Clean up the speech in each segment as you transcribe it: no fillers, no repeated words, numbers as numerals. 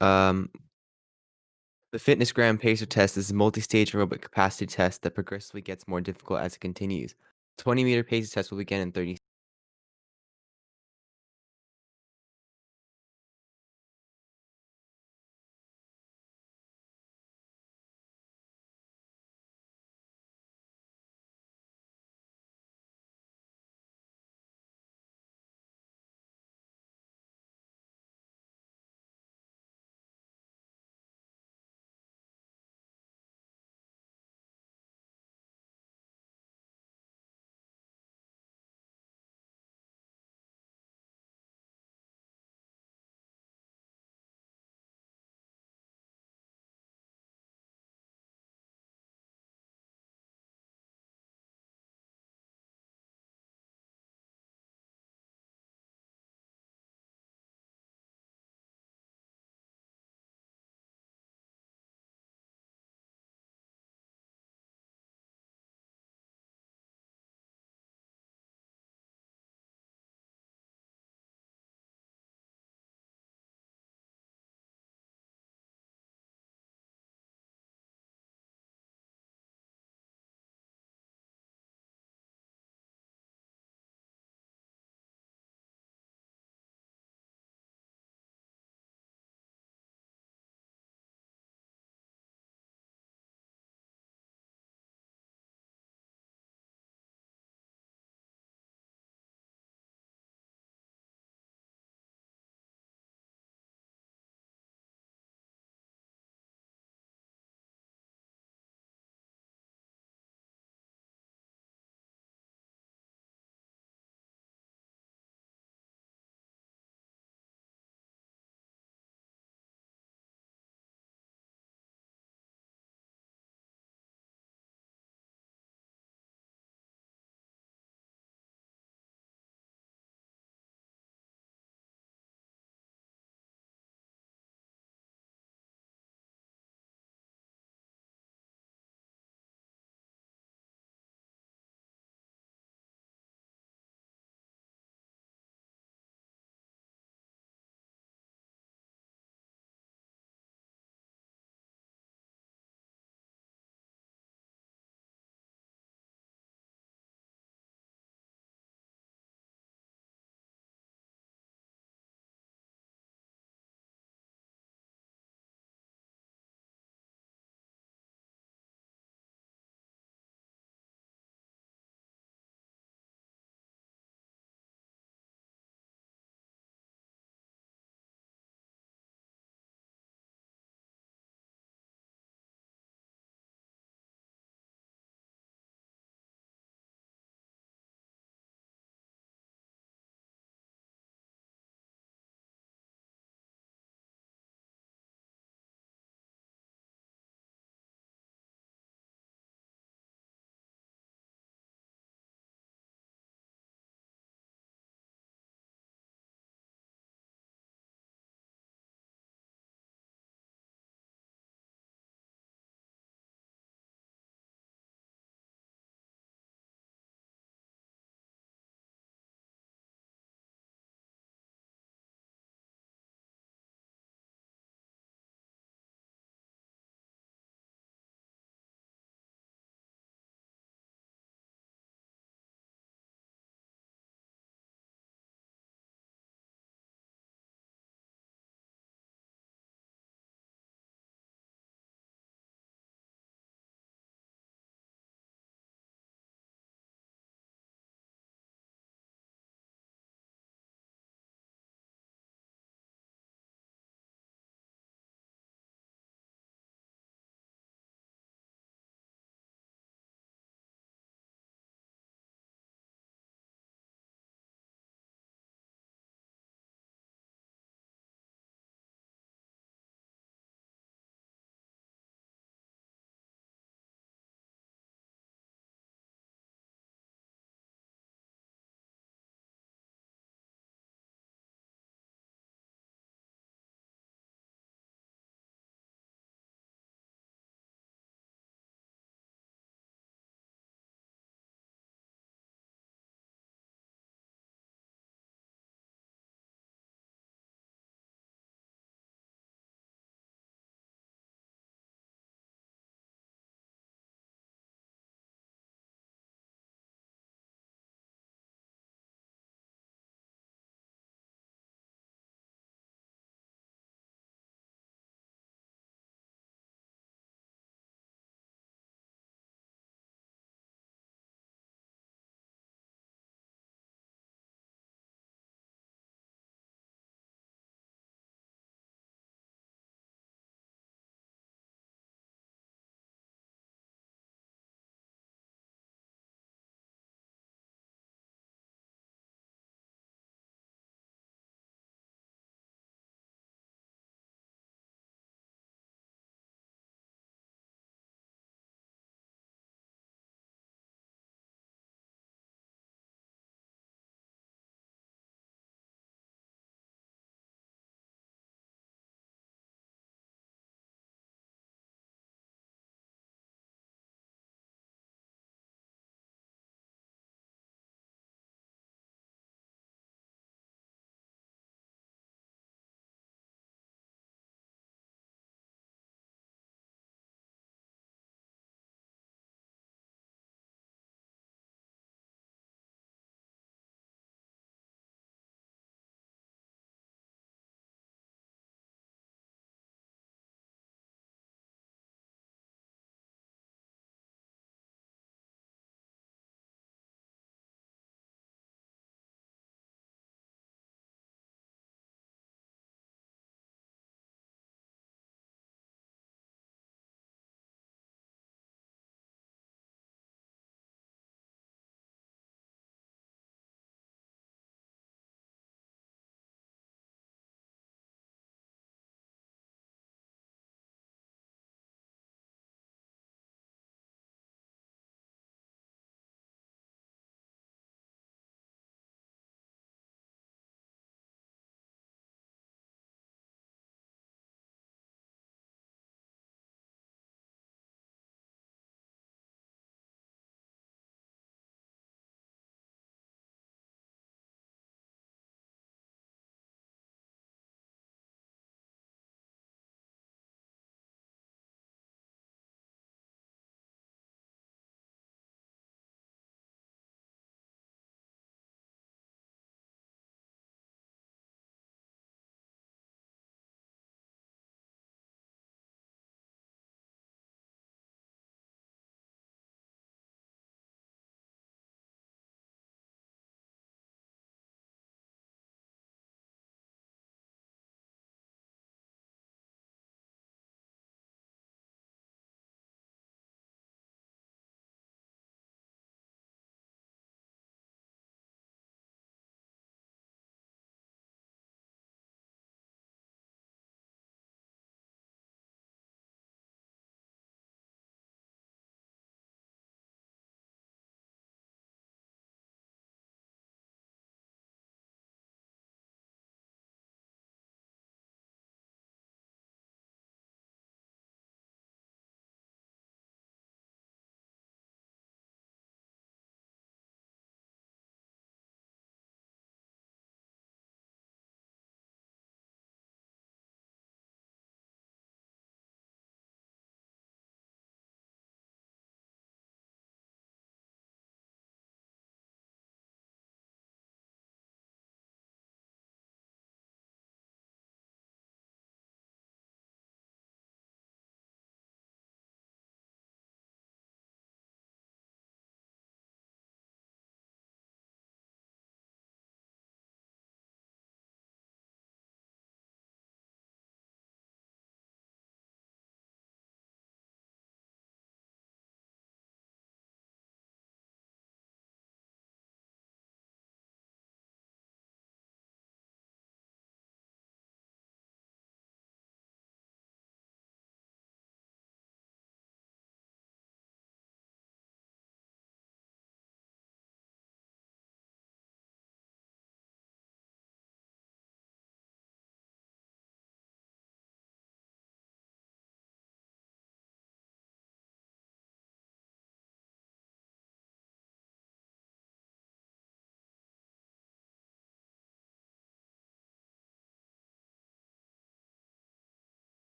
Um, the fitness gram pacer test is a multi-stage aerobic capacity test that progressively gets more difficult as it continues. 20-meter pacer test will begin in 30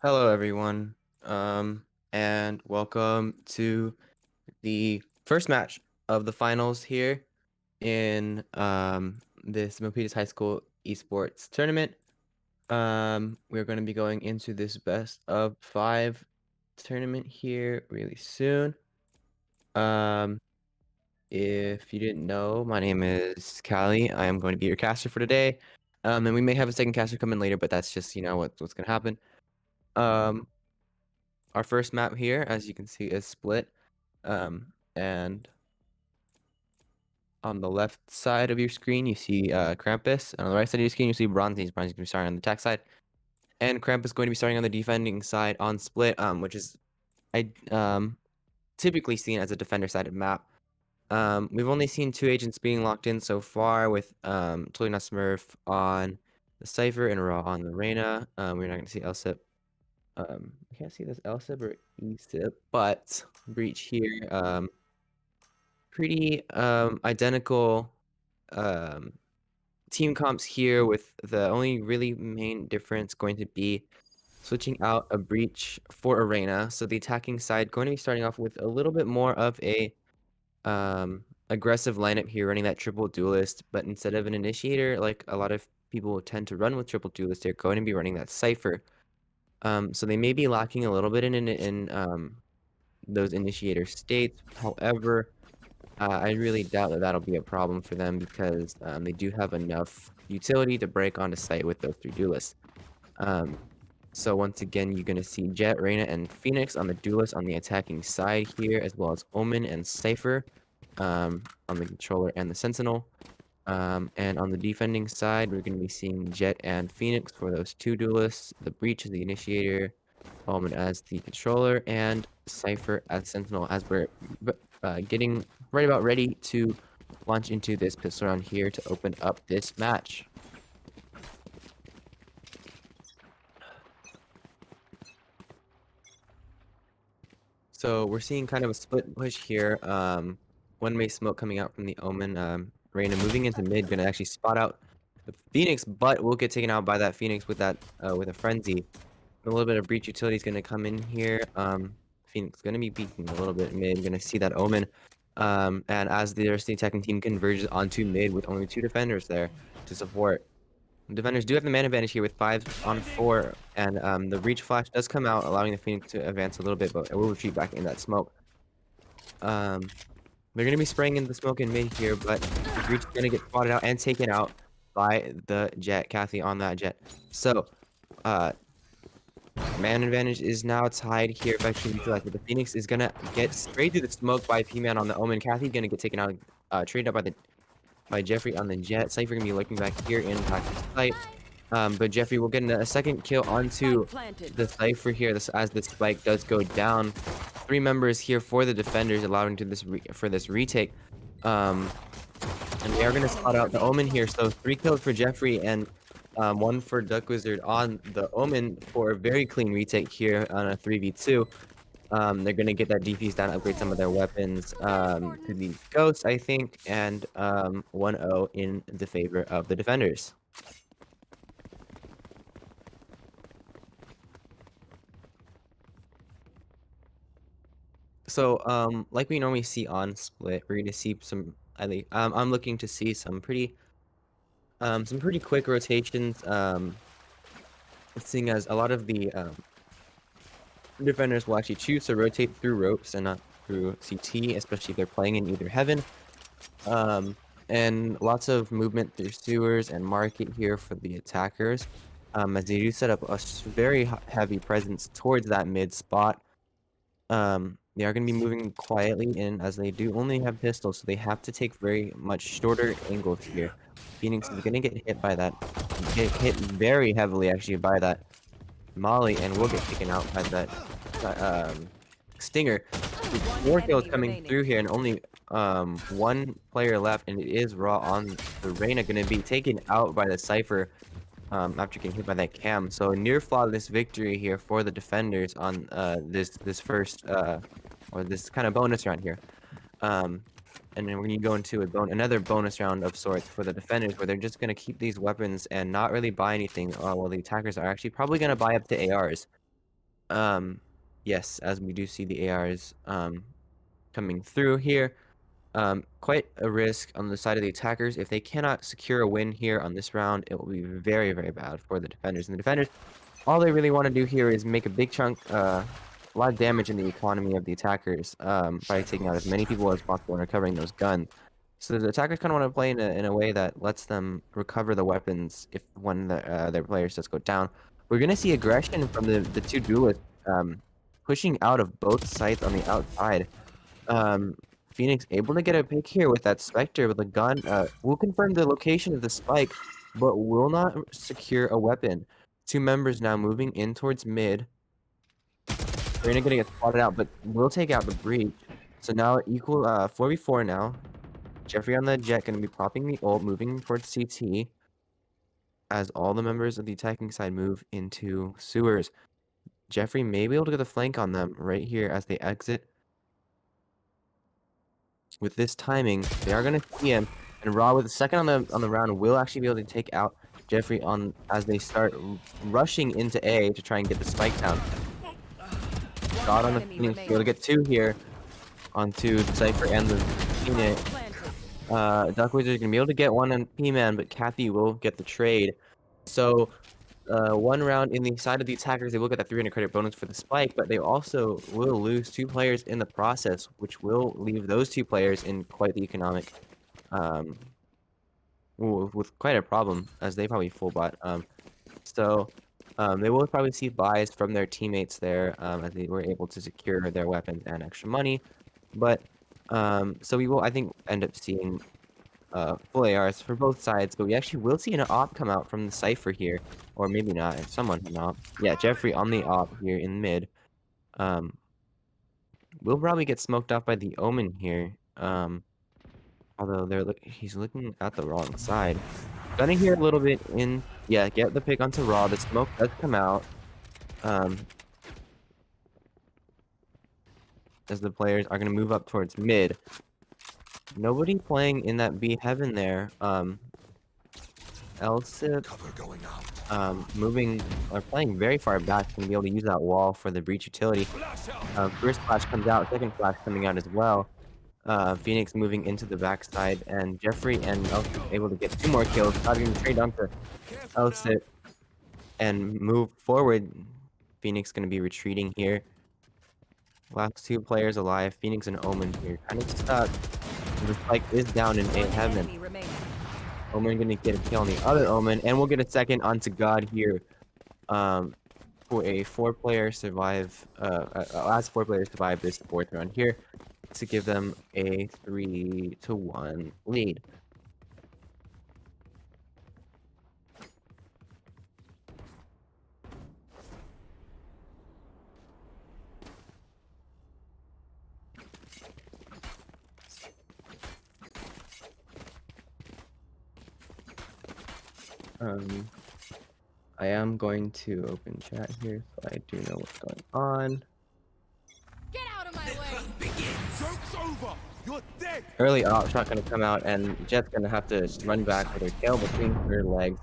Hello, everyone, and welcome to the first match of the finals here in this Milpitas High School esports tournament. We're going to be going into this best of 5 tournament here really soon. Um, if you didn't know, my name is Callie. I am going to be your caster for today. And we may have a second caster come in later, but that's just, what's going to happen. Our first map here, as you can see, is split. And on the left side of your screen, you see Krampus. And on the right side of your screen, you see Bronzies. Bronzies going to be starting on the attack side. And Krampus going to be starting on the defending side on split, which is typically seen as a defender-sided map. We've only seen 2 agents being locked in so far with Totally Not Smurf on the Cypher and Raw on the Reyna. We're not going to see LSIP. I can't see this LSIP or ESIP, but Breach here. Pretty identical team comps here, with the only really main difference going to be switching out a Breach for Arena. So the attacking side going to be starting off with a little bit more of a aggressive lineup here, running that triple duelist, but instead of an initiator like a lot of people tend to run with triple duelist, they're going to be running that Cypher. So they may be lacking a little bit in those initiator states. However, I really doubt that that'll be a problem for them because they do have enough utility to break onto site with those 3 duelists. So once again, you're going to see Jet, Reyna, and Phoenix on the duelist on the attacking side here, as well as Omen and Cypher on the controller and the Sentinel. And on the defending side, we're going to be seeing Jet and Phoenix for those 2 duelists, the Breach as the initiator, Omen as the controller, and Cypher as Sentinel, as we're getting right about ready to launch into this pistol round here to open up this match. So we're seeing kind of a split push here. One way smoke coming out from the Omen. Reyna moving into mid, gonna actually spot out the Phoenix, but will get taken out by that Phoenix with that with a frenzy. A little bit of Breach utility is gonna come in here. Phoenix gonna be peeking a little bit mid, gonna see that Omen. And as the rest of the attacking team converges onto mid with only 2 defenders there to support. The defenders do have the man advantage here with 5 on 4, and the Breach flash does come out, allowing the Phoenix to advance a little bit, but it will retreat back in that smoke. They're gonna be spraying in the smoke in mid here, but the Breach is gonna get spotted out and taken out by the Jet, Kathy on that Jet. So, man advantage is now tied here, effectively neutralized, but the Phoenix is gonna get sprayed through the smoke by P-Man on the Omen. Kathy gonna get taken out, traded up by Jeffrey on the Jet. Cypher gonna be lurking back here in Tactic's sight. But Jeffrey will get a second kill onto the Cypher here as the spike does go down. 3 members here for the defenders, allowing to this retake. And they are going to spot out the Omen here. So 3 kills for Jeffrey and 1 for Duck Wizard on the Omen for a very clean retake here on a 3v2. They're going to get that defuse down, upgrade some of their weapons to the Ghost, I think, and 1-0 in the favor of the defenders. So, like we normally see on Split, we're going to see some, I'm looking to see some pretty quick rotations, seeing as a lot of the defenders will actually choose to rotate through ropes and not through CT, especially if they're playing in either Heaven. And lots of movement through sewers and market here for the attackers, as they do set up a very heavy presence towards that mid spot. They are going to be moving quietly in, as they do only have pistols, so they have to take very much shorter angles here. Phoenix is going to get hit by that, get hit very heavily actually by that Molly, and will get taken out by that Stinger. 4 kills coming through here, and only 1 player left, and it is Raw on the Reyna, going to be taken out by the Cypher after getting hit by that cam. So near flawless victory here for the defenders on this first or this kind of bonus round here. And then we're going to go into another bonus round of sorts for the defenders, where they're just going to keep these weapons and not really buy anything, while the attackers are actually probably going to buy up to ARs. Yes, as we do see the ARs coming through here. Quite a risk on the side of the attackers. If they cannot secure a win here on this round, it will be very, very bad for the defenders. And the defenders, all they really want to do here is make a big chunk, a lot of damage in the economy of the attackers by taking out as many people as possible and recovering those guns. So the attackers kind of want to play in a way that lets them recover the weapons if one their players does go down. We're going to see aggression from the two duelists pushing out of both sides on the outside. Um, Phoenix able to get a pick here with that Spectre with a gun. Will confirm the location of the spike, but will not secure a weapon. Two members now moving in towards mid. Reyna gonna get spotted out, but will take out the breach. So now equal 4v4 now. Jeffrey on the jet gonna be popping the ult, moving towards CT. As all the members of the attacking side move into sewers. Jeffrey may be able to get the flank on them right here as they exit. With this timing, they are gonna see him, and Raw with the second on the round will actually be able to take out Jeffrey on as they start rushing into A to try and get the spike down. God on the Phoenix, be able to get two here onto the Cypher and the Phoenix. Duck Wizard is gonna be able to get one on P-Man, but Kathy will get the trade. So one round in the side of the attackers, they will get that 300 credit bonus for the spike, but they also will lose two players in the process, which will leave those two players in quite the economic, with quite a problem, as they probably full bot. So they will probably see buys from their teammates there, as they were able to secure their weapons and extra money. But so we will, I think, end up seeing full ARs for both sides, but we actually will see an op come out from the Cypher here. Or maybe not, someone an op. Yeah, Jeffrey on the op here in mid. Will probably get smoked off by the Omen here. Although he's looking at the wrong side. Gonna hear a little bit in, yeah, get the pick onto Raw. The smoke does come out. As the players are gonna move up towards mid. Nobody playing in that B heaven there. Elsip, moving or playing very far back, can be able to use that wall for the breach utility. First flash comes out, second flash coming out as well. Phoenix moving into the backside, and Jeffrey and Elsip able to get two more kills, starting to trade onto Elsip and move forward. Phoenix going to be retreating here. Last two players alive, Phoenix and Omen here, kind of stuck. The spike is down in A heaven. Omen gonna get a kill on the other Omen, and we'll get a second onto God here. For a four-player survive, last four players survive this fourth round here to give them a 3-1 lead. I am going to open chat here so I do know what's going on. Get out of my way! Joke's over! You're dead! Early op's not going to come out, and Jet's going to have to run back with her tail between her legs.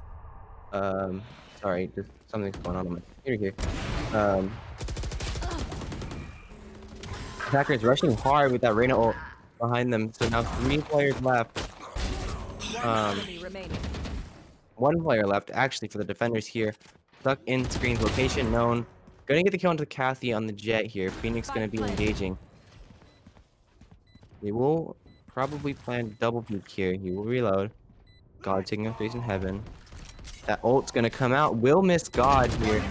Sorry, just something's going on my computer here. Attackers rushing hard with that Reyna ult behind them, so now 3 players left. One player left, actually, for the defenders here. Stuck in screen's location, known. Gonna get the kill onto Kathy on the jet here. Phoenix gonna be engaging. They will probably plan double peek here. He will reload. God taking a face in heaven. That ult's gonna come out. Will miss God here.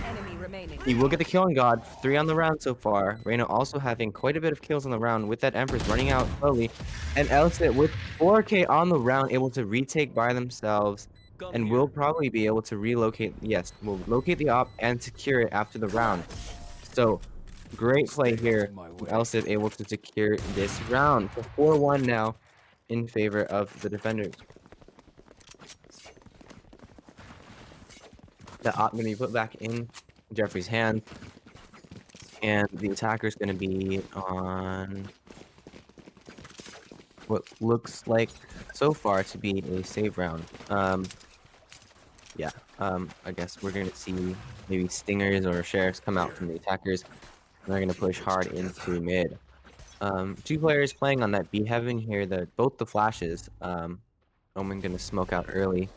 He will get the kill on God. 3 on the round so far. Reyna also having quite a bit of kills on the round with that Empress running out slowly. And Elsit with 4K on the round, able to retake by themselves. And will probably be able to relocate, yes, will locate the op and secure it after the round. So, great play here. Elsit able to secure this round. So 4-1 now in favor of the defenders. The op going to be put back in Jeffrey's hand. And the attacker is going to be on what looks like so far to be a save round. yeah, I guess we're gonna see maybe stingers or sheriffs come out from the attackers, and they're gonna push hard into mid. Two players playing on that B heaven here. Both the flashes. Omen gonna smoke out early.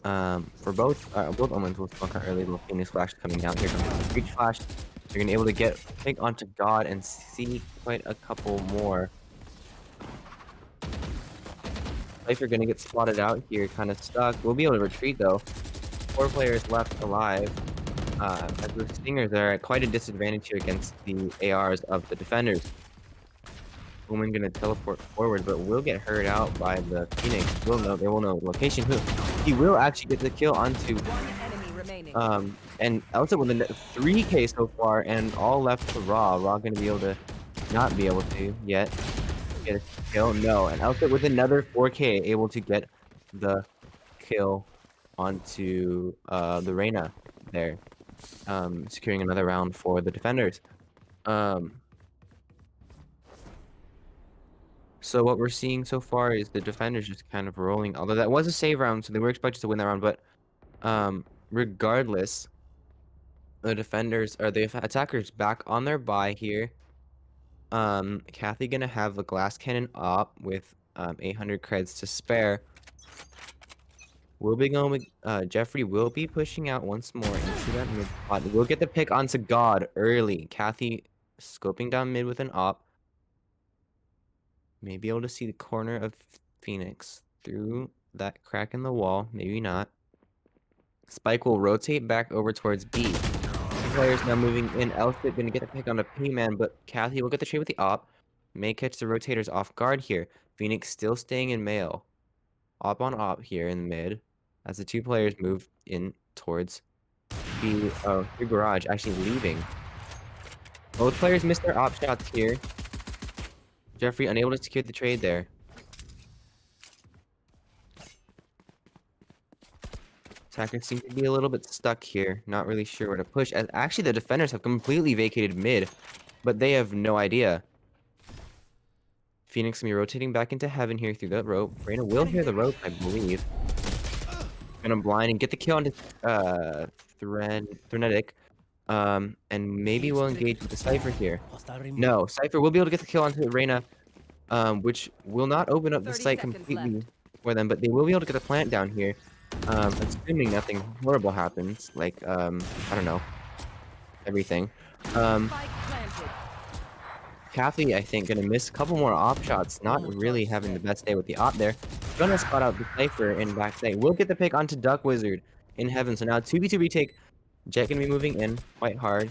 For both Omens will smoke out early. Little Phoenix flash coming down. Here comes the breach flash. They're gonna be able to get pick onto God and see quite a couple more. Cypher gonna get spotted out here, kind of stuck. We'll be able to retreat though. 4 players left alive. As the Stingers are at quite a disadvantage here against the ARs of the defenders. Omen gonna teleport forward, but will get hurt out by the Phoenix. They will know location. He will actually get the kill onto One enemy remaining. and Elsa with a 3K so far, and all left to Raw. Raw gonna be able to not be able to yet get a kill. No, and Elsa with another 4K able to get the kill onto the Reyna there, securing another round for the defenders. So what we're seeing so far is the defenders just kind of rolling. Although that was a save round, so they were expected to win that round. But regardless, the defenders or the attackers back on their bye here. Kathy gonna have a glass cannon op with 800 creds to spare. We'll be going. Jeffrey will be pushing out once more into that mid spot. We'll get the pick onto God early. Kathy scoping down mid with an op. May be able to see the corner of Phoenix through that crack in the wall. Maybe not. Spike will rotate back over towards B. Two players now moving in. Elspeth gonna get a pick on a P-man, but Kathy will get the trade with the op. May catch the rotators off guard here. Phoenix still staying in male. Op on op here in mid. As the two players move in towards B. Oh, through garage, actually leaving. Both players missed their op shots here. Jeffrey unable to secure the trade there. Attackers seem to be a little bit stuck here. Not really sure where to push. As actually, the defenders have completely vacated mid, but they have no idea. Phoenix gonna be rotating back into heaven here through that rope. Reyna will hear the rope, I believe. Gonna blind and get the kill onto Threnetic. And maybe we'll engage with the Cypher here. No, Cypher will be able to get the kill onto Reyna, which will not open up the 30 site seconds completely left. for them, but they will be able to get the plant down here. Assuming nothing horrible happens, like, I don't know, everything. Spike planted. Kathy, I think, gonna miss a couple more op shots, not really having the best day with the op there. Gonna spot out the Cypher in backside. We'll get the pick onto Duck Wizard in heaven. So now 2v2 retake. Jet gonna be moving in quite hard.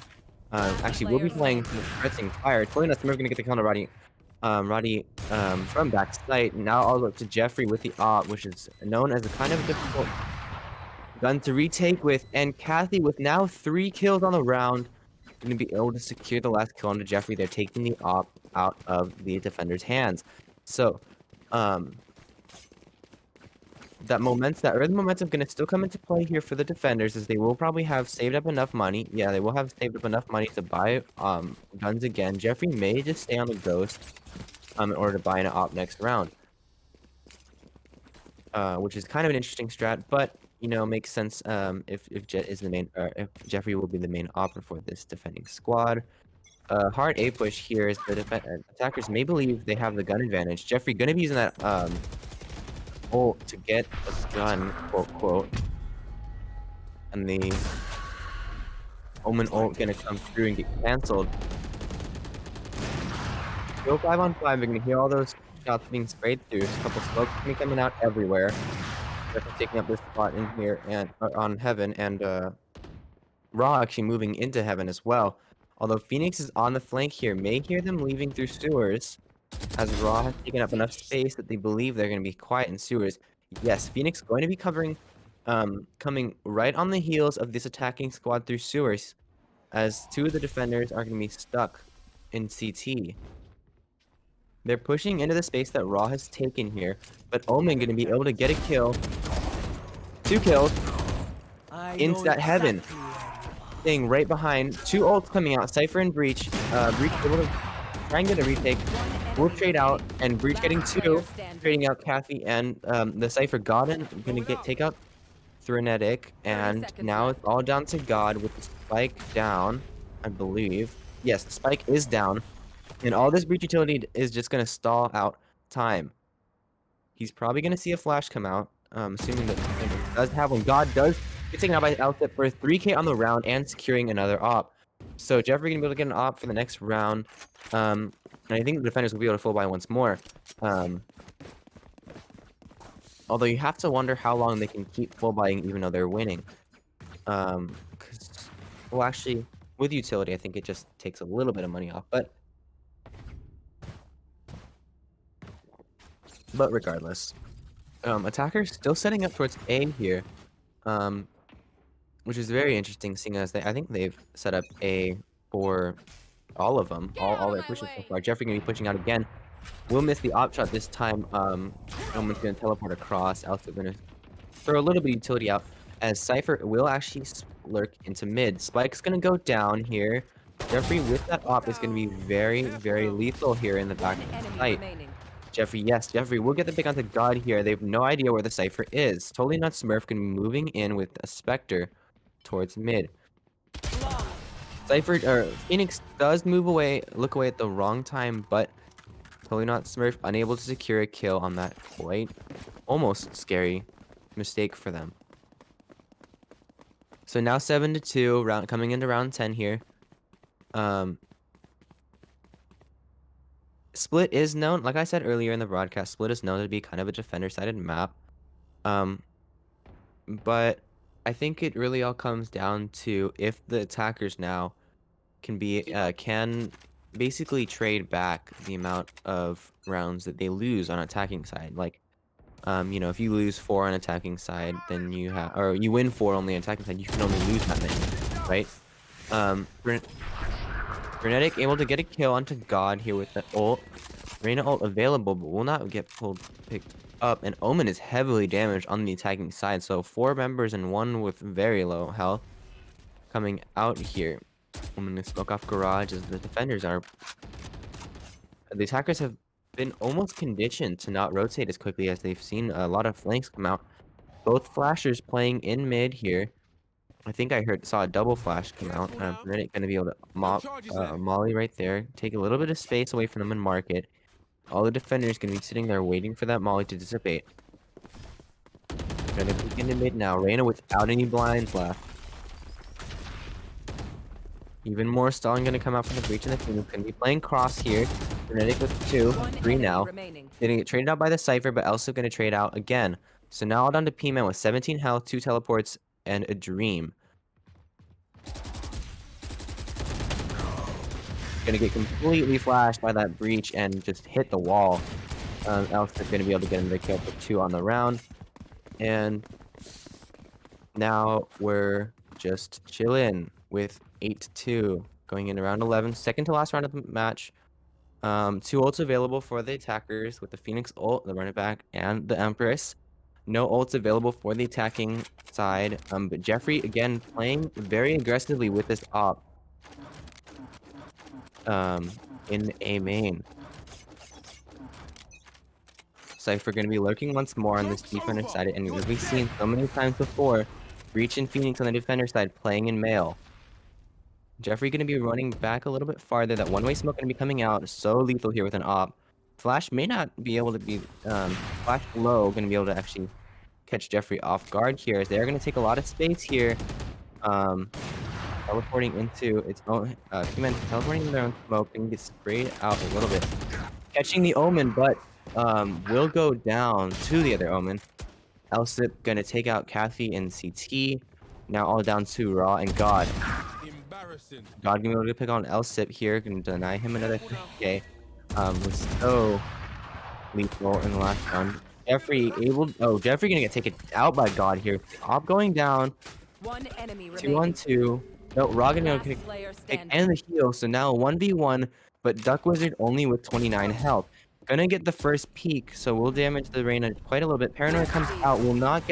Actually, we'll be playing pressing fire. Totally not Smurf gonna get the counter Roddy from backside. Now all the way up to Jeffrey with the op, which is known as a kind of difficult gun to retake with. And Kathy with now 3 kills on the round. Going to be able to secure the last kill onto Jeffrey. They're taking the op out of the defender's hands. So, that early momentum going to still come into play here for the defenders, as they will probably have saved up enough money. Yeah, they will have saved up enough money to buy guns again. Jeffrey may just stay on the ghost in order to buy an op next round, which is kind of an interesting strat, but you know, makes sense if Jet is the main, or if Jeffrey will be the main opera for this defending squad. Hard A push here is the attackers may believe they have the gun advantage. Jeffrey gonna be using that ult to get a gun, quote quote, and the Omen ult gonna come through and get cancelled. Go 5-on-5. We're gonna hear all those shots being sprayed through. There's a couple smokes gonna be coming out everywhere. Taking up this spot in here and on heaven, and Raw actually moving into heaven as well. Although Phoenix is on the flank here, may hear them leaving through sewers, as Raw has taken up enough space that they believe they're going to be quiet in sewers. Yes, Phoenix going to be covering, coming right on the heels of this attacking squad through sewers, as 2 of the defenders are going to be stuck in CT. They're pushing into the space that Raw has taken here, but Omen going to be able to get a kill. 2 kills into that heaven. Staying right behind. 2 ults coming out. Cypher and Breach. Breach able to try and get a retake. We'll trade out, and Breach getting 2. Trading out Kathy and the Cypher Godin. Gonna take out Frenetic, 30 and seconds now left. it's all down to God with the spike down, I believe. Yes, the spike is down, and all this breach utility is just gonna stall out time. He's probably gonna see a flash come out, assuming that he does have one. God does get taken out by Outfit for 3K on the round and securing another op. So Jeffrey gonna be able to get an op for the next round. And I think the defenders will be able to full buy once more. Although you have to wonder how long they can keep full buying even though they're winning. 'Cause, well, actually, with utility, I think it just takes a little bit of money off. But regardless, attackers still setting up towards A here, um, which is very interesting, seeing as I think they've set up A for all of them, all their pushes so far. Jeffrey gonna be pushing out again. Will miss the op shot this time. Omen's gonna teleport across. Also gonna throw a little bit of utility out, as Cypher will actually lurk into mid. Spike's gonna go down here. Jeffrey with that op is gonna be very, very lethal here in the back One of the enemy site. remaining. Jeffrey, yes, Jeffrey will get the pick onto God here. They have no idea where the Cypher is. Totally not Smurf, gonna be moving in with a Spectre towards mid. Cypher, or Phoenix does move away, look away at the wrong time, but totally not Smurf, unable to secure a kill on that quite almost scary mistake for them. So now 7-2, coming into round 10 here. Split is known, like I said earlier in the broadcast, Split is known to be kind of a defender-sided map. But I think it really all comes down to if the attackers now can basically trade back the amount of rounds that they lose on attacking side. Like, you know, if you lose 4 on attacking side, then you have, or you win 4 only on attacking side, you can only lose that many, right? Frenetic able to get a kill onto God here with the ult. Reyna ult available, but will not get picked up. And Omen is heavily damaged on the attacking side. So 4 members and 1 with very low health coming out here. Omen to smoke off garage as the defenders are. The attackers have been almost conditioned to not rotate as quickly as they've seen a lot of flanks come out. Both flashers playing in mid here. I think I saw a double flash come out. Frenetic gonna be able to molly right there, take a little bit of space away from them and mark it. All the defenders gonna be sitting there waiting for that molly to dissipate. Gonna peek into mid now. Reyna without any blinds left. Even more stalling gonna come out from the breach, and the Phoenix gonna be playing cross here. Frenetic with 2, 3 now. Gonna get traded out by the Cypher, but also gonna trade out again. So now all down to P-Man with 17 health, 2 teleports, and a dream. Gonna get completely flashed by that breach and just hit the wall. Else they're gonna be able to get another kill for 2 on the round. And now we're just chilling with 8-2 going into round 11, second to last round of the match. 2 ults available for the attackers with the Phoenix ult, the running back, and the Empress. No ults available for the attacking side. But Jeffrey again playing very aggressively with this op. In A main. Cypher gonna be lurking once more on this defender side, and as we've seen so many times before, Breach and Phoenix on the defender side playing in male. Jeffrey gonna be running back a little bit farther. That one-way smoke gonna be coming out. So lethal here with an op. Flash may not be able to be Flash low gonna be able to actually catch Jeffrey off guard here, as they're gonna take a lot of space here. Teleporting into its own P-Man teleporting into their own smoke and get sprayed out a little bit. Catching the Omen, but will go down to the other Omen. Elsip gonna take out Kathy and CT. Now all down to Raw and God. Embarrassing. God gonna be able to pick on Elsip here, gonna deny him another 3K. Was so lethal in the last round. Jeffrey Jeffrey gonna get taken out by God here. Op going down. 1 enemy 2 on remaining. 2. No, Raw gonna Last pick player and standing. the heal. So now 1v1, but Duck Wizard only with 29 health. Gonna get the first peek, so we'll damage the Reyna quite a little bit. Paranoia comes out, will not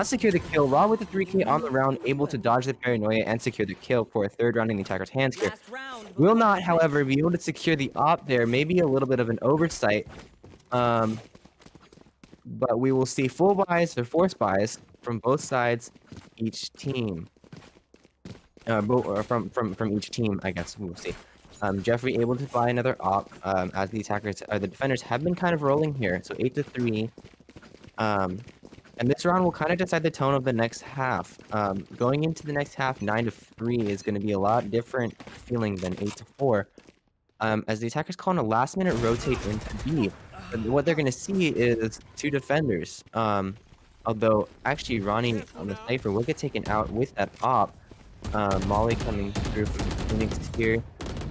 secure the kill. Raw with the 3K on the round, able to dodge the Paranoia and secure the kill for a 3rd round in the attacker's hands here. Last round Will before not, the however, be able to secure the op there. Maybe a little bit of an oversight. But we will see full buys or force buys. from both sides, each team. Or from each team, I guess we'll see. Jeffrey able to buy another op as the attackers, the defenders have been kind of rolling here. So 8-3. And this round will kind of decide the tone of the next half. Going into the next half, 9-3 is going to be a lot different feeling than 8-4. As the attackers call on a last-minute rotate into B. But what they're going to see is two defenders. Although, actually, Ronnie on the Cypher will get taken out with that op. Molly coming through from the Phoenix here.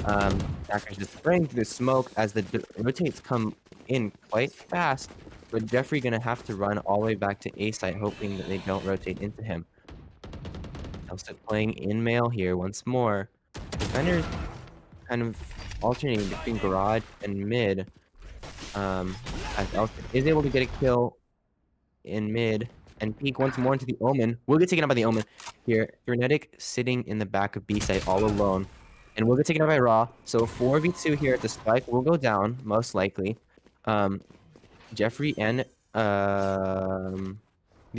Attackers just spraying through the smoke as the rotates come in quite fast. But Jeffrey gonna have to run all the way back to A site, hoping that they don't rotate into him. Elsa playing in mail here once more. Defenders kind of alternating between garage and mid. As Elsa is able to get a kill in mid and peek once more into the Omen. We'll get taken out by the Omen here. Frenetic sitting in the back of B site all alone. And we'll get taken out by Raw. So 4v2 here at the spike will go down, most likely. Jeffrey and the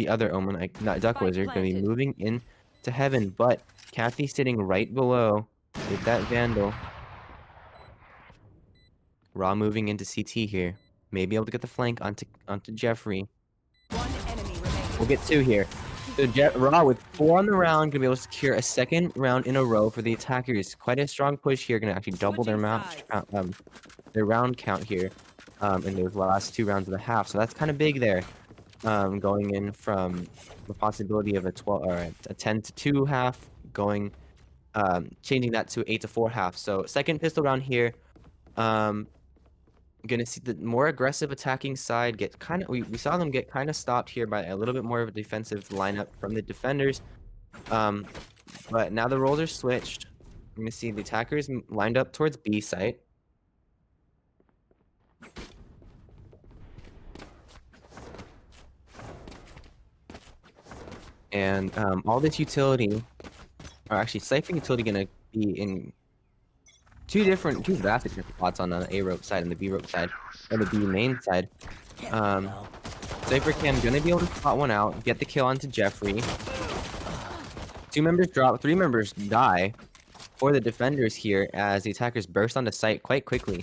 other Omen, not Duck Wizard, gonna be moving in to heaven, but Kathy sitting right below with that Vandal. Raw moving into CT here. May be able to get the flank onto Jeffrey. One enemy remaining. We'll get 2 here. So Raw with 4 on the round, gonna be able to secure a second round in a row for the attackers. Quite a strong push here, gonna actually double their round count here. In those last 2 rounds of the half, so that's kind of big there. Going in from the possibility of a 12 or a 10-2 half, going changing that to 8-4 half. So second pistol round here. Gonna see the more aggressive attacking side get kind of. We saw them get kind of stopped here by a little bit more of a defensive lineup from the defenders. But now the roles are switched. I'm gonna see the attackers lined up towards B site. And all this utility, or actually Cypher utility, gonna be in two vastly different spots on the A rope side and the B rope side, or the B main side. Cypher Cam gonna be able to spot one out, get the kill onto Jeffrey. 2 members drop, 3 members die for the defenders here as the attackers burst onto site quite quickly.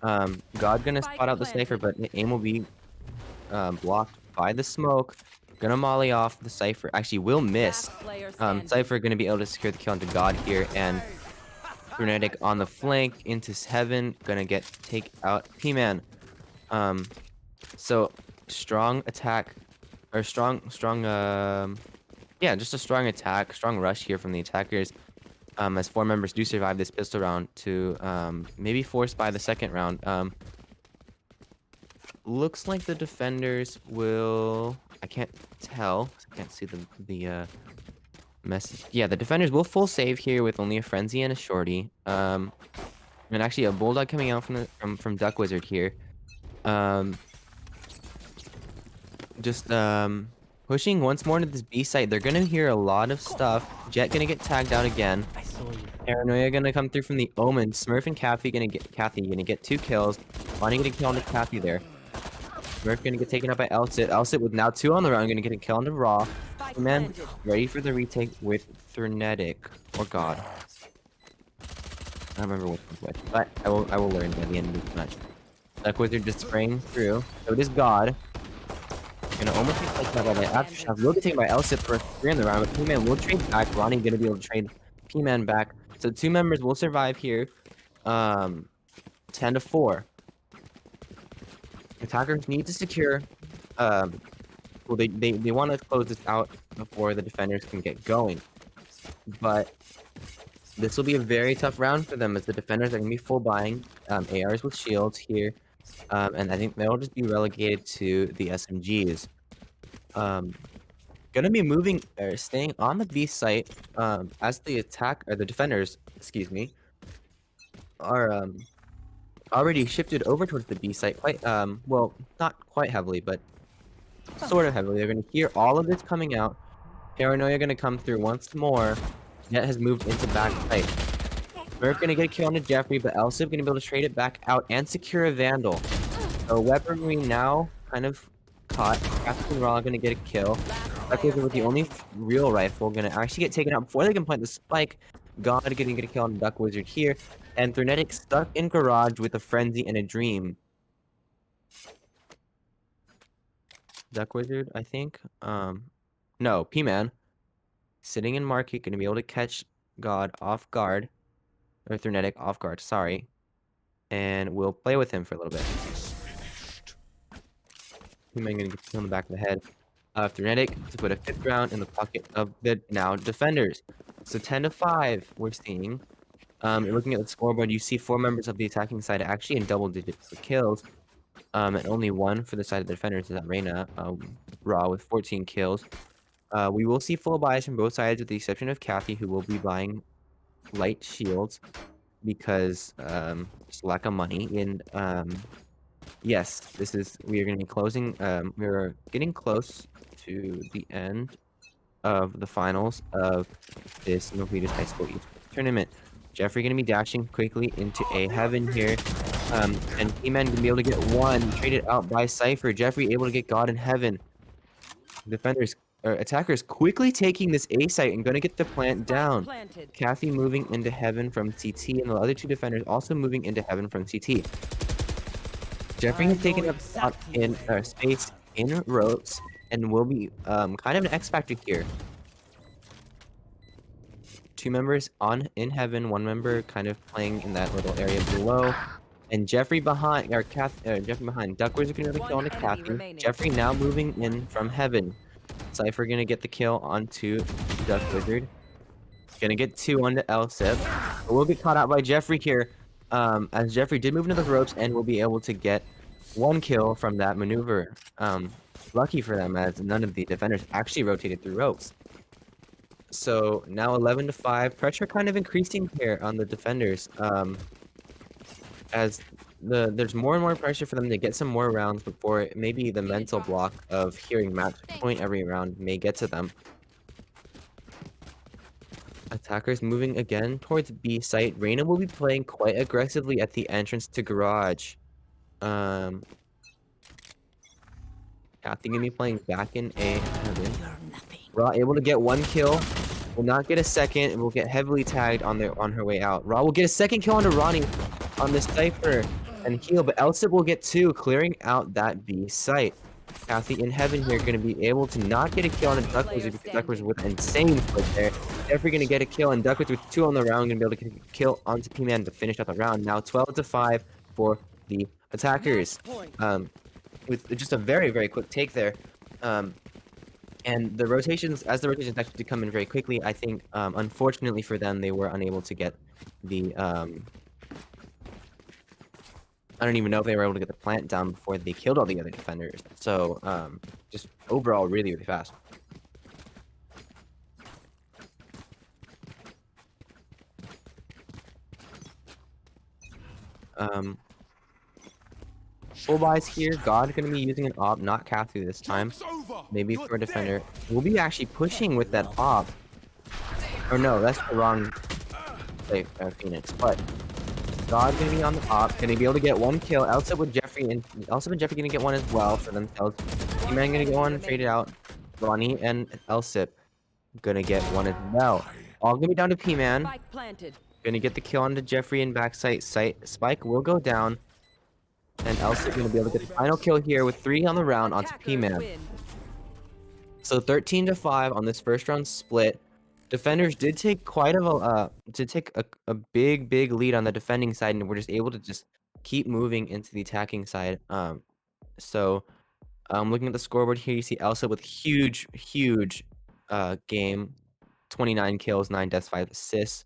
God gonna spot out the Cypher, but aim will be blocked by the smoke. Gonna molly off the Cypher. Actually, will miss. Cypher gonna be able to secure the kill onto God here, and Frenetic on the flank into heaven. Gonna take out P-Man. So strong attack, or yeah, just a strong attack, strong rush here from the attackers. As 4 members do survive this pistol round to maybe force by the second round. Looks like the defenders will. I can't tell. I can't see the message. Yeah, the defenders will full save here with only a frenzy and a shorty. And actually a bulldog coming out from Duck Wizard here. Just pushing once more into this B site. They're gonna hear a lot of stuff. Jet gonna get tagged out again. Paranoia gonna come through from the Omen. Smurf and Kathy gonna get 2 kills. Bonnie gonna kill on the Kathy there. Smurf gonna get taken out by Elsit. Elsit with now 2 on the round, gonna get a kill on the Raw. Man, ready for the retake with Frenetic or God. I don't remember which one's which, but I will learn by the end of this match. Duck Wizard just spraying through. So it is God. Gonna almost get taken out by the Aftershock. Will get taken by Elsit for 3 on the round, but P-Man will trade back. Ronnie gonna be able to trade P-Man back. So 2 members will survive here. 10-4. Attackers need to secure. Well, they want to close this out before the defenders can get going. But this will be a very tough round for them as the defenders are going to be full buying ARs with shields here. And I think they'll just be relegated to the SMGs. Gonna be moving or staying on the B site as the defenders, excuse me, are already shifted over towards the B site quite well, not quite heavily, but sort of heavily. They're gonna hear all of this coming out. Paranoia gonna come through once more. Jet has moved into back site. Merc gonna get a kill on Jeffrey, but Elsip gonna be able to trade it back out and secure a Vandal. So weaponry now kind of caught. Captain Raw gonna get a kill. Duck Wizard with the only real rifle gonna actually get taken out before they can plant the spike. God getting get a kill on Duck Wizard here, and Threnetic stuck in garage with a frenzy and a dream. Duck Wizard, I think. No, P-Man sitting in market, gonna be able to catch God off guard, or Threnetic off guard. Sorry, and we'll play with him for a little bit. P-Man gonna get kill in the back of the head. Threnetic to put a 5th round in the pocket of the now defenders. So 10-5, we're seeing. You're looking at the scoreboard, you see 4 members of the attacking side actually in double digits for kills. And only 1 for the side of the defenders is that Reyna, Raw with 14 kills. We will see full buys from both sides with the exception of Kathy, who will be buying light shields because just lack of money. And yes, we are going to be closing. We're getting close to the end of the finals of this Milpitas High School Esports tournament. Jeffrey going to be dashing quickly into a heaven here. And P-Man going to be able to get 1 traded out by Cypher. Jeffrey able to get God in heaven. Defenders or attackers quickly taking this A site and going to get the plant down. Kathy moving into heaven from CT, and the other 2 defenders also moving into heaven from CT. Jeffrey has taken up spot in space in ropes and will be kind of an X factor here. 2 members in heaven, 1 member kind of playing in that little area below. And Jeffrey behind, Jeffrey behind. Duck Wizard gonna get the kill onto Kathy. Jeffrey now moving in from heaven. Cypher gonna get the kill onto Duck Wizard. Gonna get 2 onto Elsip. But we'll get caught out by Jeffrey here. As Jeffrey did move into the ropes and will be able to get 1 kill from that maneuver. Lucky for them as none of the defenders actually rotated through ropes. So now 11-5. Pressure kind of increasing here on the defenders. As there's more and more pressure for them to get some more rounds before maybe the mental block of hearing match point every round may get to them. Attackers moving again towards B site. Reyna will be playing quite aggressively at the entrance to garage. Kathy gonna be playing back in A heaven. Raw able to get 1 kill. Will not get a second and will get heavily tagged on her way out. Raw will get a 2nd kill onto Ronnie on the Cypher and heal, but Elsip will get 2, clearing out that B site. Kathy in heaven here going to be able to not get a kill on a Duck Wizard because Duck Wizard with an insane foot there. Jeffrey going to get a kill, and Duck Wizard with 2 on the round going to be able to get a kill onto P-Man to finish out the round. Now 12-5 for the attackers. With just a very, very quick take there. And the rotations, as the rotations actually come in very quickly, I think, unfortunately for them, they were unable to get the, I don't even know if they were able to get the plant down before they killed all the other defenders. So, just overall, really, really fast. Full buys here. God going to be using an op, not Kathy this time. Maybe for a defender. We'll be actually pushing with that op. Or no, that's the wrong Phoenix. But God going to be on the op. Going to be able to get 1 kill. Elsip with Jeffrey. And Elsip and Jeffrey going to get 1 as well for themselves. T-Man going to get 1 traded out. Ronnie and Elsip going to get 1 as well. All going to be down to P-Man. Going to get the kill onto Jeffrey and backside. Spike will go down. And Elsip going to be able to get the final kill here with 3 on the round onto P-Man. So 13-5 on this first round split. Defenders did take quite a big lead on the defending side, and we're just able to just keep moving into the attacking side. So looking at the scoreboard here, you see Elsa with huge game, 29 kills, 9 deaths, 5 assists.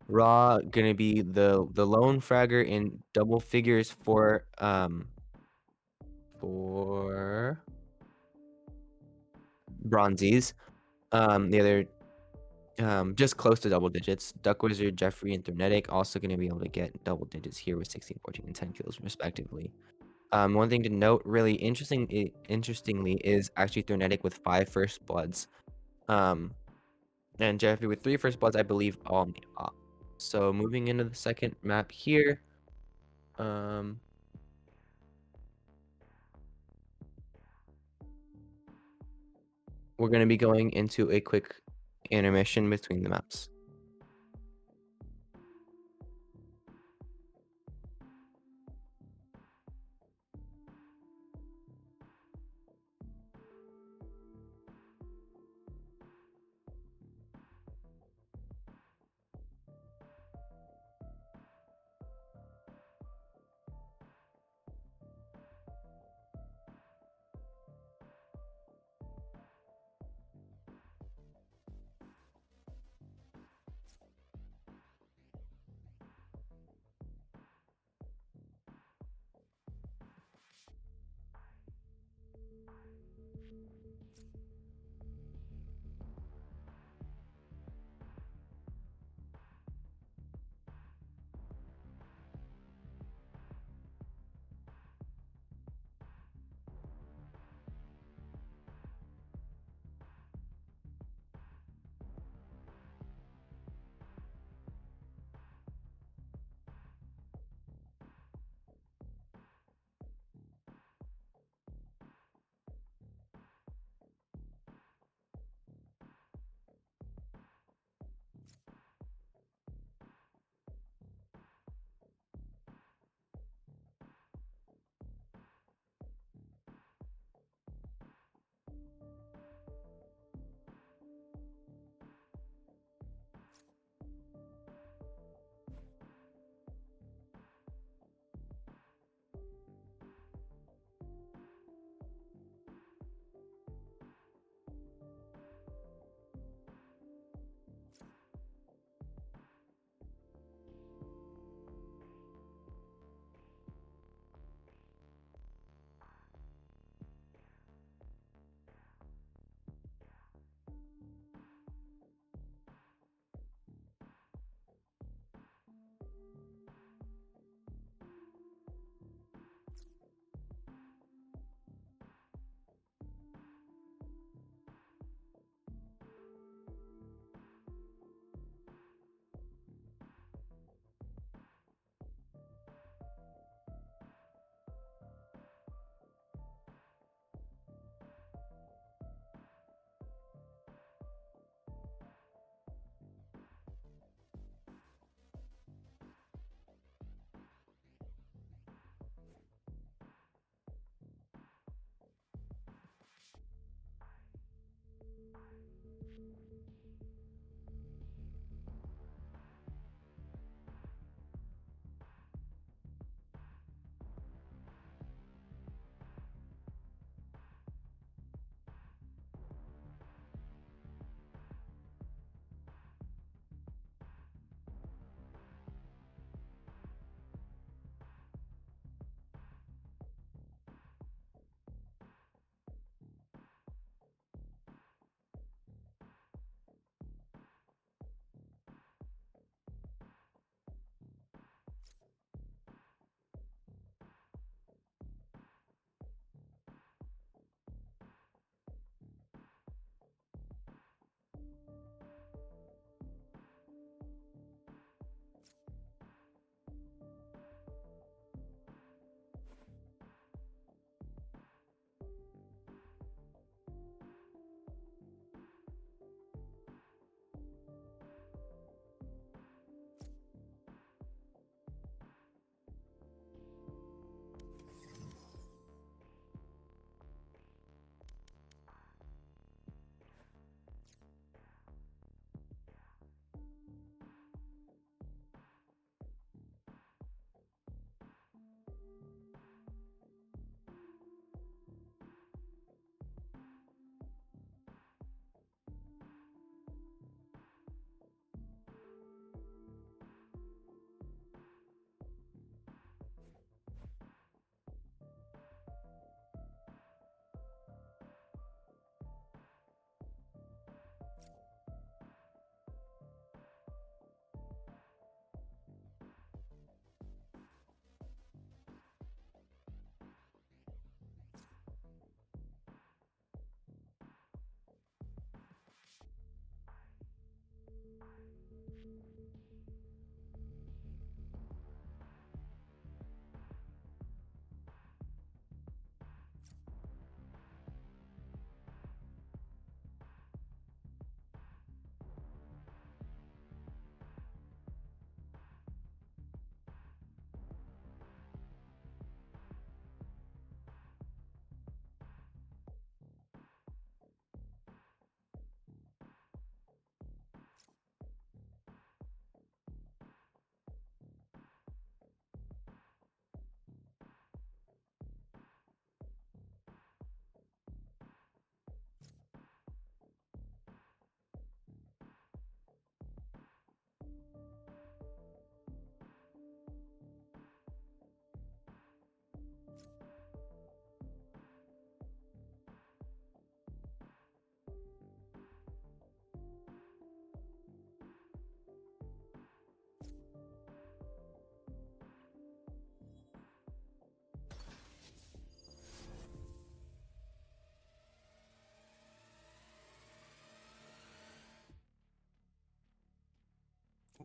Raw gonna be the lone fragger in double figures for bronzies. The other just close to double digits. Duck Wizard, Jeffrey, and Threnetic also gonna be able to get double digits here with 16, 14, and 10 kills respectively. One thing to note really interestingly is actually Threnetic with 5 first bloods. And Jeffrey with 3 first bloods, I believe, all on the op. So moving into the second map here. We're we're gonna be going into a quick intermission between the maps.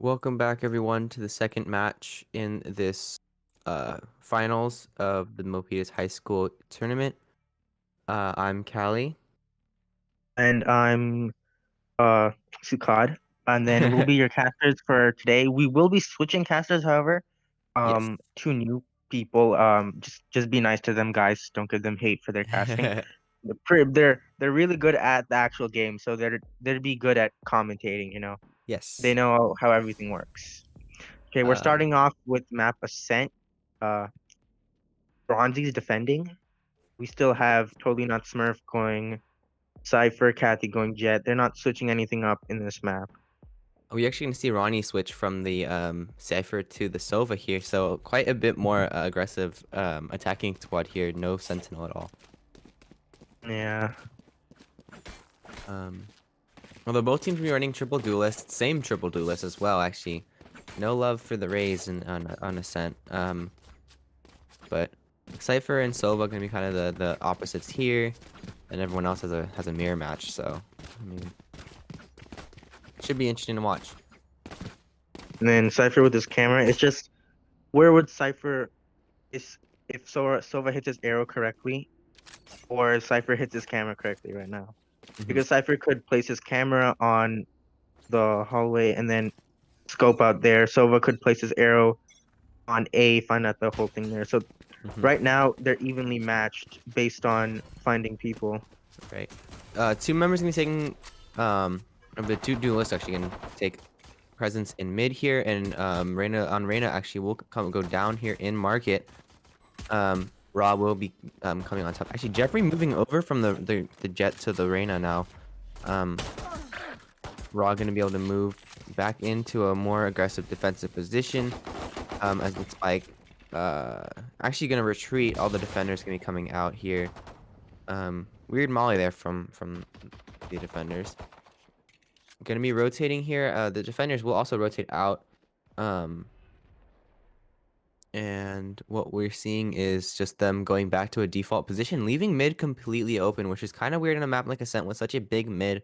Welcome back, everyone, to the second match in this finals of the Milpitas High School tournament. I'm Callie. And I'm uh Sukad. And then we'll be your casters for today. We will be switching casters, however. Yes. Two new people. Just be nice to them, guys. Don't give them hate for their casting. They're really good at the actual game, so they'd be good at commentating. They Yes. know how everything works. Okay, we're Um, starting off with map Ascent. Uh, Bronzie's defending. We still have Totally Not Smurf going. Cypher, Kathy going Jet. They're not switching anything up in this map. we actually going to see Ronnie switch from the Cypher to the Sova here, so quite a bit more aggressive attacking squad here. No Sentinel at all. Yeah. Although both teams will be running triple duelist, same triple duelist as well, actually. No love for the Rays on Ascent. But Cypher and Sova gonna be kind of the opposites here, and everyone else has a mirror match. So I mean, should be interesting to watch. And then Cypher with his camera. It's just where would Cypher is if Sova hits his arrow correctly, or if Cypher hits his camera correctly right now. Because Cypher could place his camera on the hallway and then scope out there. Sova could place his arrow on A, find out the whole thing there. So right now they're evenly matched based on finding people. Right. Two members gonna be taking of the two duelists actually gonna take presence in mid here, and Reyna actually will go down here in market. Raw will be coming on top. Actually, Jeffrey moving over from the Jet to the Reyna now. Raw gonna be able to move back into a more aggressive defensive position. As it's like actually gonna retreat. All the defenders gonna be coming out here. Weird molly there from the defenders. Gonna be rotating here. The defenders will also rotate out. And what we're seeing is just them going back to a default position, leaving mid completely open, which is kind of weird in a map like Ascent with such a big mid.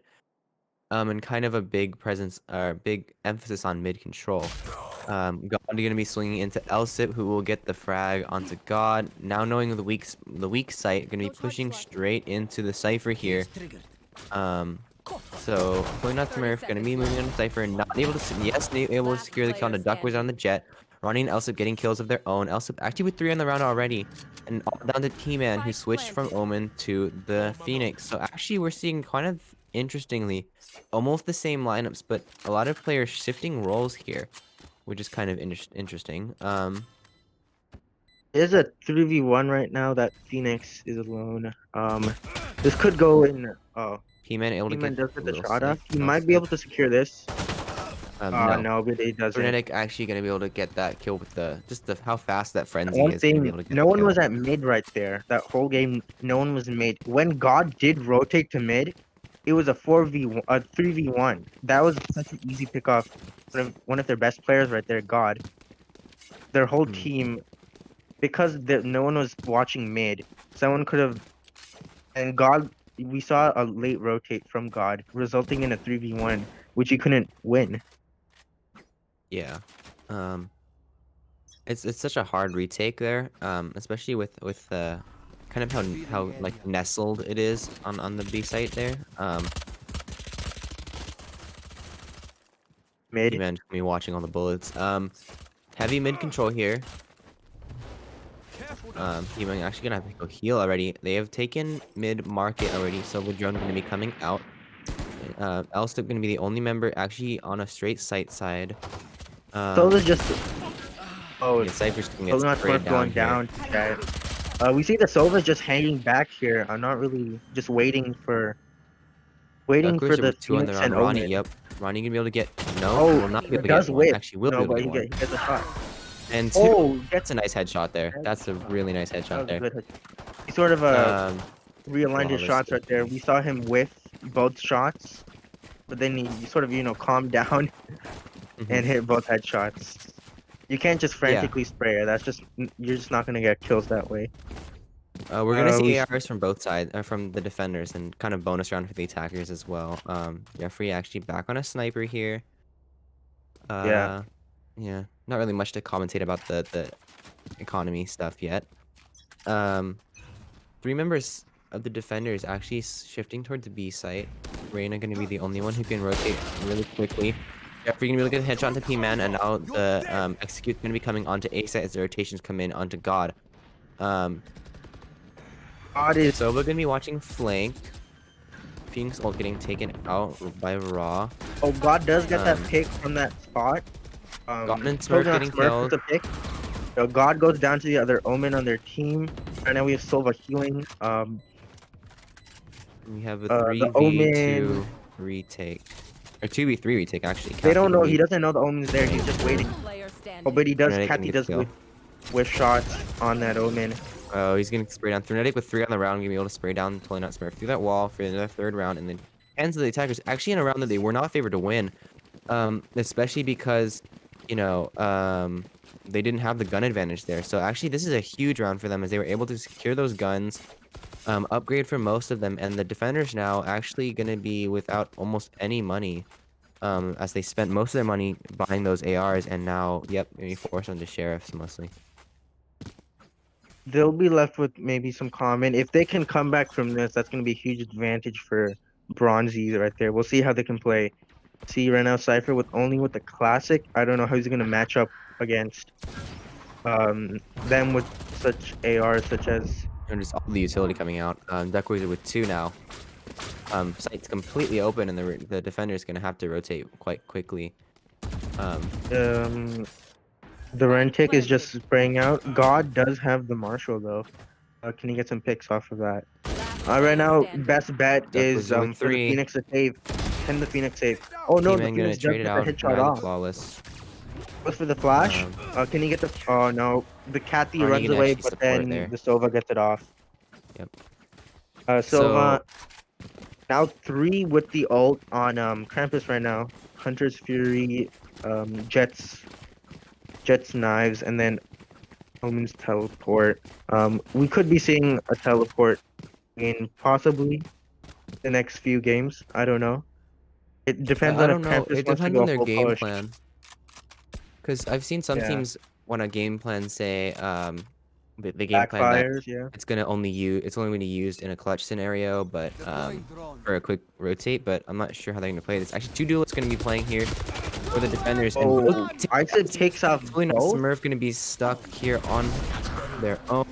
And kind of a big presence, big emphasis on mid control. God gonna be swinging into Elsip, who will get the frag onto God. Now knowing the weak site, gonna be pushing straight into the Cypher here. So going not to Murph, gonna be moving on to Cypher, not able to able to secure the kill on the Duck Wizard on the Jet. Ronnie and Elsip getting kills of their own. Elsip actually with 3 on the round already. And all down to T-Man, who switched from Omen to the Phoenix. So actually we're seeing kind of interestingly almost the same lineups, but a lot of players shifting roles here, which is kind of interesting. There's a 3v1 right now that Phoenix is alone. This could go in. Oh, T-Man able to He-Man get does a get the little shot off. snipe. He might be able to secure this. No. No, but he doesn't. Frenetic actually gonna be able to get that kill with how fast that frenzy One is gonna be thing, able to get no the one kill. was at mid right there. That whole game, no one was mid. When God did rotate to mid, it was a 4v1, a 3v1. That was such an easy pick off. One of their best players right there, God. Their whole team, because no one was watching mid, someone could have. And God, we saw a late rotate from God, resulting in a 3v1, which he couldn't win. Yeah. It's such a hard retake there, especially with kind of how like nestled it is on the B site there. Mid. He managed me watching all the bullets. Heavy mid control here. He actually gonna have to go heal already. They have taken mid market already, so the drone gonna be coming out. Elstip gonna be the only member actually on a straight site side. So this just. Oh, Yeah, Cypher's gonna get Totally Not sprayed Smurf going here. down. We see the Sova's just hanging back here. I'm not really just waiting for Duck Wizard the with 2 on the Phoenix round. and Ronnie, Omen. yep. Ronnie gonna be able to get no, Oh, will not be he able to does get one. whip. Actually, will be No, able but to get one. he gets a shot. And 2, Oh, that's a nice headshot there. That's a really nice that headshot was a there. good hit. He sort of realigned his Flawless shots right there. We saw him whiff both shots, but then he sort of calmed down and hit both headshots. You can't just frantically spray it. That's just you're just not gonna get kills that way. We're gonna see We ARs from both sides, from the defenders, and kind of bonus round for the attackers as well. Jeffrey actually back on a sniper here. Yeah. Yeah, not really much to commentate about the economy stuff yet. Um, 3 members of the defenders actually shifting towards the B site. Reyna gonna be the only one who can rotate really quickly. Jeffrey gonna be looking at the headshot onto P-Man, and now You're the dead. execute's gonna be coming onto A site as the rotations come in onto God. God is. So we're gonna be watching flank. Phoenix ult getting taken out by Raw. Oh, God does get that Um, pick from that spot. God and Told Smurf not getting Smurf with killed. the pick. So God goes down to the other Omen on their team. Right now we have Silva healing. We have a The Omen. 3v2 retake. Or 2v3 retake, actually. They Kathy don't gonna know. He be doesn't know the Omen's there. He's just waiting. Player Oh, standing. but he does. Frenetic gonna Kathy get the does kill. with shots on that Omen. Oh, he's gonna spray down. Frenetic with 3 on the round, gonna be able to spray down, pulling out Smurf through that wall for another 3rd round, and then hands of the attackers. Actually, in a round that they were not favored to win, especially because, you know, they didn't have the gun advantage there. So actually, this is a huge round for them as they were able to secure those guns, upgrade for most of them, and the defenders now actually gonna be without almost any money, as they spent most of their money buying those ARs, and now, yep, maybe forced onto sheriffs mostly. They'll be left with maybe some common. If they can come back from this, that's going to be a huge advantage for Bronzies right there. We'll see how they can play. See right now, Cypher with the classic. I don't know how he's going to match up against them with such ARs such as And just all the utility coming out. Duck Wizard with 2 now. Site's completely open, and the defender's gonna have to rotate quite quickly. the Rentic is just spraying out. God does have the Marshall though. Can he get some picks off of that? Right now, best bet Duck is Wizard with for the 3. Phoenix to save. Can the Phoenix save? Oh no, the P-Man gonna Phoenix does trade it get the out, headshot grab the off. flawless. Goes for the flash. Um, Can he get the? Oh no, the Kathy Arnie runs can away, actually but support then there. the Sova gets it off. Yep. Silva So now 3 with the ult on Krampus right now. Hunter's Fury, Jet's knives, and then Omen's teleport. We could be seeing a teleport in possibly the next few games. I don't know. It depends I on if don't know. Krampus It wants to depends on go their full game push. plan. Because I've seen some Yeah, teams want a game plan say, the game plan that backfires. Yeah. it's only going to be used in a clutch scenario, but for a quick rotate. But I'm not sure how they're going to play this. Actually, 2 duelists going to be playing here for the defenders, and both Oh, I said takes off totally not both. Smurf going to be stuck here on their own.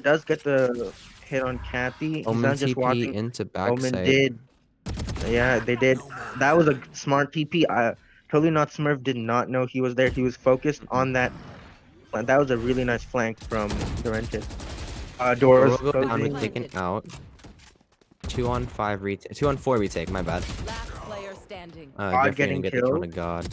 Does get the hit on Kathy. He's Omen not just TP watching. into Omen backside. did. Yeah, they did. That was a smart TP. Totally not Smurf did not know he was there. He was focused on that. That was a really nice flank from Durantis. Door Doors will go down with closing. taken out. 2-on-5 retake. 2-on-4 retake. My bad. Last player standing. God Jeffrey gonna getting get the kill on a killed. God.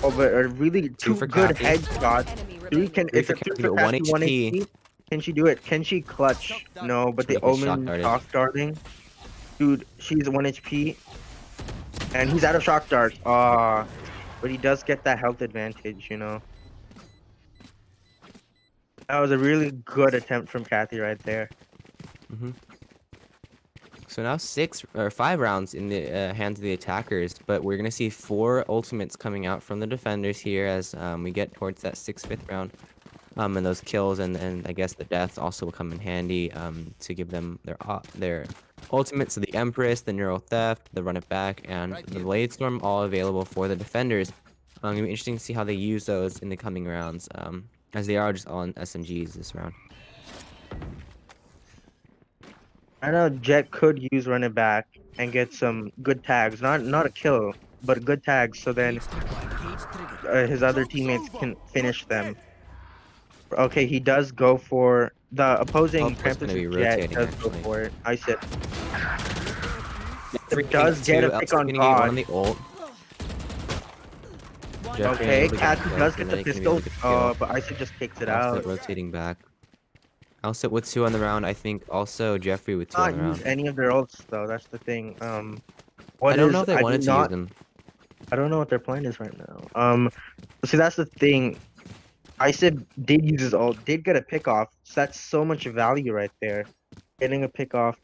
Oh, but a really 2 two for good Kathy. headshots. Enemy 3 remaining. can. 3 It's for a 3 Kathy, for but 1 Kathy. 1 HP. HP. Can she do it? Can she clutch? No, but the She gets shock Omen darted. shock darting. Dude, she's 1 HP. And he's out of shock dart. But he does get that health advantage, you know. That was a really good attempt from Kathy right there. hmm So now 5 rounds in the hands of the attackers, but we're gonna see 4 ultimates coming out from the defenders here as we get towards that 5th round. And those kills and I guess the deaths also will come in handy to give them their ultimates. So the Empress, the Neural Theft, the Run It Back, and the Blade Storm all available for the defenders. Gonna be interesting to see how they use those in the coming rounds, as they are just all on SMGs this round. I know Jet could use run it back and get some good tags. Not a kill, but good tags. So then his other teammates can finish them. Okay, he does go for the opposing Teleport's gonna Krampus' be Jet rotating does go actually. for it. I said Three it does get a pick on gonna get one on God. the ult. One Jeffrey Okay, able to get Kathy the does kill. get the Frenetic gonna be able pistol. to get the kill. But Isaac just takes it Also out. rotating back. Also with 2 on the round. I think also Jeffrey with 2 on Not the use round. any of their ults though. That's the thing. I What don't know is if they I do wanted to use not. them. I don't know what their plan is right now. See that's the thing. Isaac did use his ult, did get a pick off. So that's so much value right there. Getting a pick off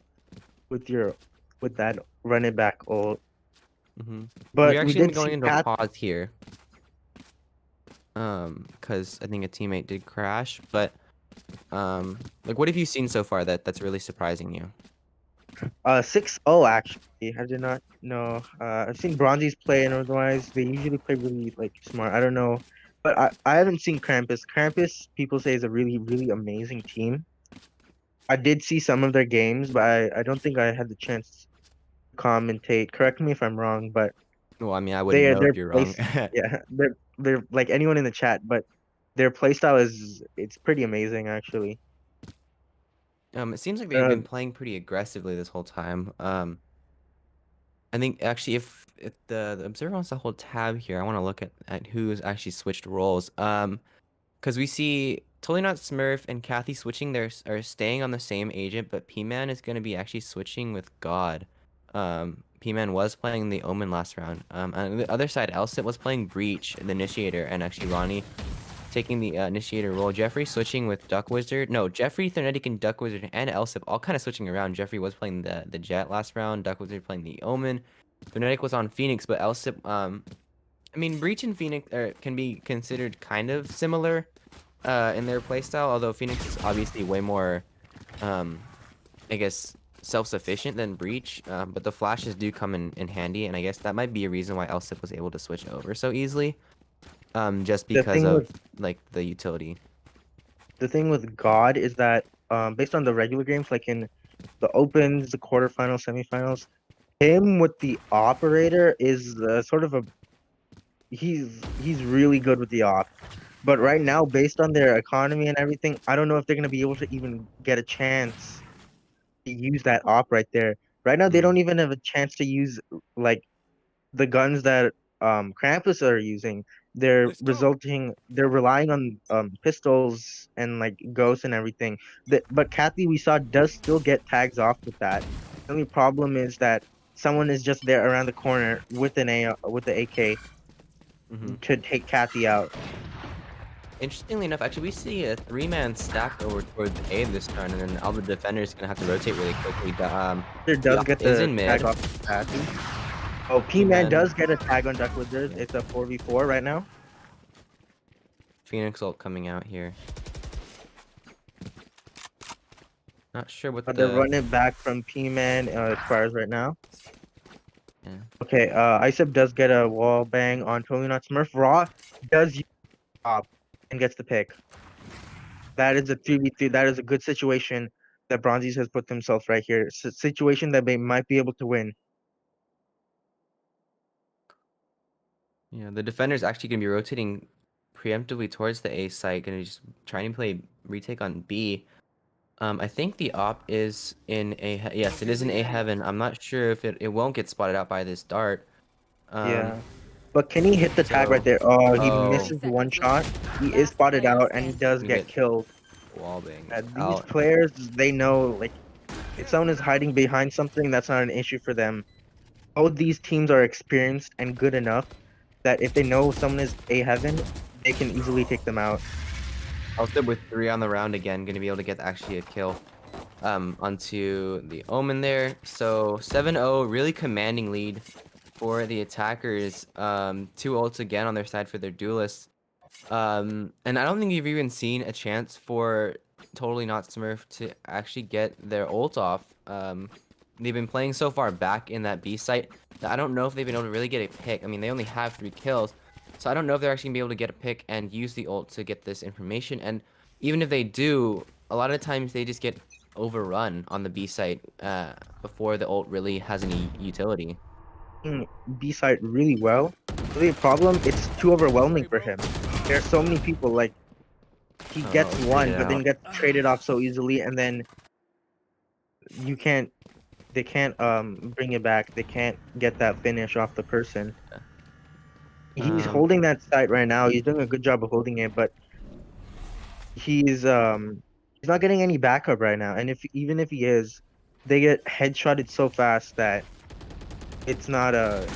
with that run it back ult. We're But we actually gonna be did going see into a Cat. pause here. Because I think a teammate did crash, but like what have you seen so far that's really surprising you? 6-0 actually. I did not know. I've seen Bronzies play, and otherwise they usually play really like smart. I don't know, but I haven't seen Krampus. Krampus, people say, is a really really amazing team. I did see some of their games, but I don't think I had the chance to commentate. Correct me if I'm wrong, but Well, I mean, I wouldn't know if their you're wrong. place, yeah, they're like anyone in the chat, but their play style is it's pretty amazing actually. It seems like they've Uh, been playing pretty aggressively this whole time. I think actually if the observer wants to hold tab here, I want to look at who's actually switched roles. Because we see Totally Not Smurf and Kathy switching their are staying on the same agent, but P-Man is going to be actually switching with God. P-Man was playing the Omen last round. On the other side, Elsit was playing Breach, the Initiator, and actually Ronnie taking the Initiator role. Jeffrey switching with Duck Wizard. No, Jeffrey, Threnetic, and Duck Wizard, and Elsip all kind of switching around. Jeffrey was playing the Jet last round. Duck Wizard playing the Omen. Threnetic was on Phoenix, but Elsip, I mean, Breach and Phoenix can be considered kind of similar in their playstyle, although Phoenix is obviously way more, um, I guess, self-sufficient than Breach. But the flashes do come in handy, and I guess that might be a reason why Elsip was able to switch over so easily. Just the because thing of with like the utility. God is that based on the regular games, like in the opens, the quarterfinals, semifinals, him with the operator is sort of a he's really good with the op. But right now, based on their economy and everything, I don't know if they're gonna be able to even get a chance to use that op right there. Right now, they Mm, don't even have a chance to use like the guns that Krampus are using. Let's go. They're relying on pistols and like ghosts and everything. But Kathy, we saw, does still get tags off with that. The only problem is that someone is just there around the corner with with the AK hmm to take Kathy out. Interestingly enough, actually, we see a three-man stack over towards A this turn, and then all the defenders gonna have to rotate really quickly. There The does op get is the in tag mid. off of Kathy. Oh, P-Man P-Man, does get a tag on Duck Wizard. yeah, It's a 4v4 right now. Phoenix ult coming out here. Not sure what They're the running back from P-Man expires right now. yeah. Okay, Isep does get a wall bang on Totally Not Smurf. Raw does use top and gets the pick. That is a 3v3. That is a good situation that Bronzies has put themselves right here. It's a situation that they might be able to win. Yeah, the defender's actually gonna be rotating preemptively towards the A site, gonna just trying to play retake on B. I think the op is in yes, it is in A heaven. I'm not sure if it won't get spotted out by this dart. Um, Yeah. But can he hit the tag right so there? Oh, he oh, 30 misses one seconds shot. left. He is Last spotted player out and he standing. does gonna get get killed. wall banged These out. players, they know like if someone is hiding behind something, that's not an issue for them. Both these teams are experienced and good enough that if they know someone is a heaven, they can easily take them out. Also with 3 on the round again, gonna be able to get actually a kill onto the Omen there. So 7-0, really commanding lead for the attackers. 2 ults again on their side for their duelists. And I don't think you've even seen a chance for Totally Not Smurf to actually get their ult off. They've been playing so far back in that B site that I don't know if they've been able to really get a pick. I mean, they only have 3 kills, so I don't know if they're actually gonna be able to get a pick and use the ult to get this information. And even if they do, a lot of times they just get overrun on the B site before the ult really has any utility. B side really well. The problem, it's too overwhelming Sorry, for bro. him. There are so many people. Like he Oh, gets traded one, but then out. gets traded off so easily, and then you can't. They can't bring it back. They can't get that finish off the person. He's Um, holding that site right now. He's doing a good job of holding it, but he's not getting any backup right now. And if even if he is, they get headshotted so fast that it's not a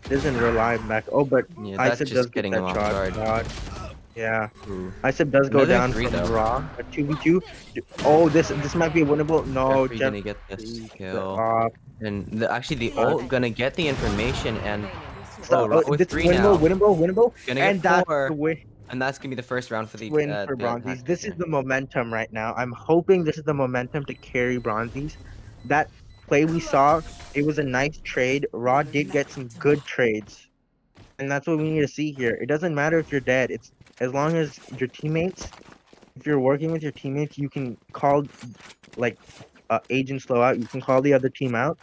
doesn't rely back. Oh, but yeah, that's Isaac does just get getting him that off shot. guard. God. Yeah. Ooh. Isip does go Another down 3 from though. Raw. A 2v2. Oh, this might be winnable. No, Jeffrey gonna get this Jeffrey kill. off. And actually the But ult gonna get the information and so, Raw with this 3 winnable, now. winnable, winnable, Gonna get and that's the 4. win. And that's gonna be the first round for the Win for Bronzies. attackers This is here. the momentum right now. I'm hoping this is the momentum to carry Bronzies. That play we saw, it was a nice trade. Raw did get some good trades. And that's what we need to see here. It doesn't matter if you're dead. It's as long as your teammates, if you're working with your teammates, you can call like agent slow out. You can call the other team out,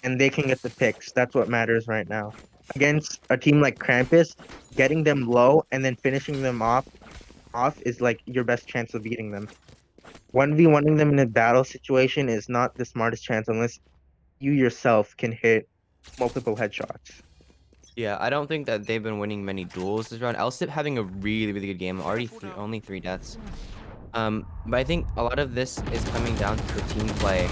and they can get the picks. That's what matters right now. Against a team like Krampus, getting them low and then finishing them off is like your best chance of beating them. 1v1ing them in a battle situation is not the smartest chance unless you yourself can hit multiple headshots. Yeah, I don't think that they've been winning many duels this round. Elsip having a really, really good game. Already only 3 deaths. But I think a lot of this is coming down to the team play.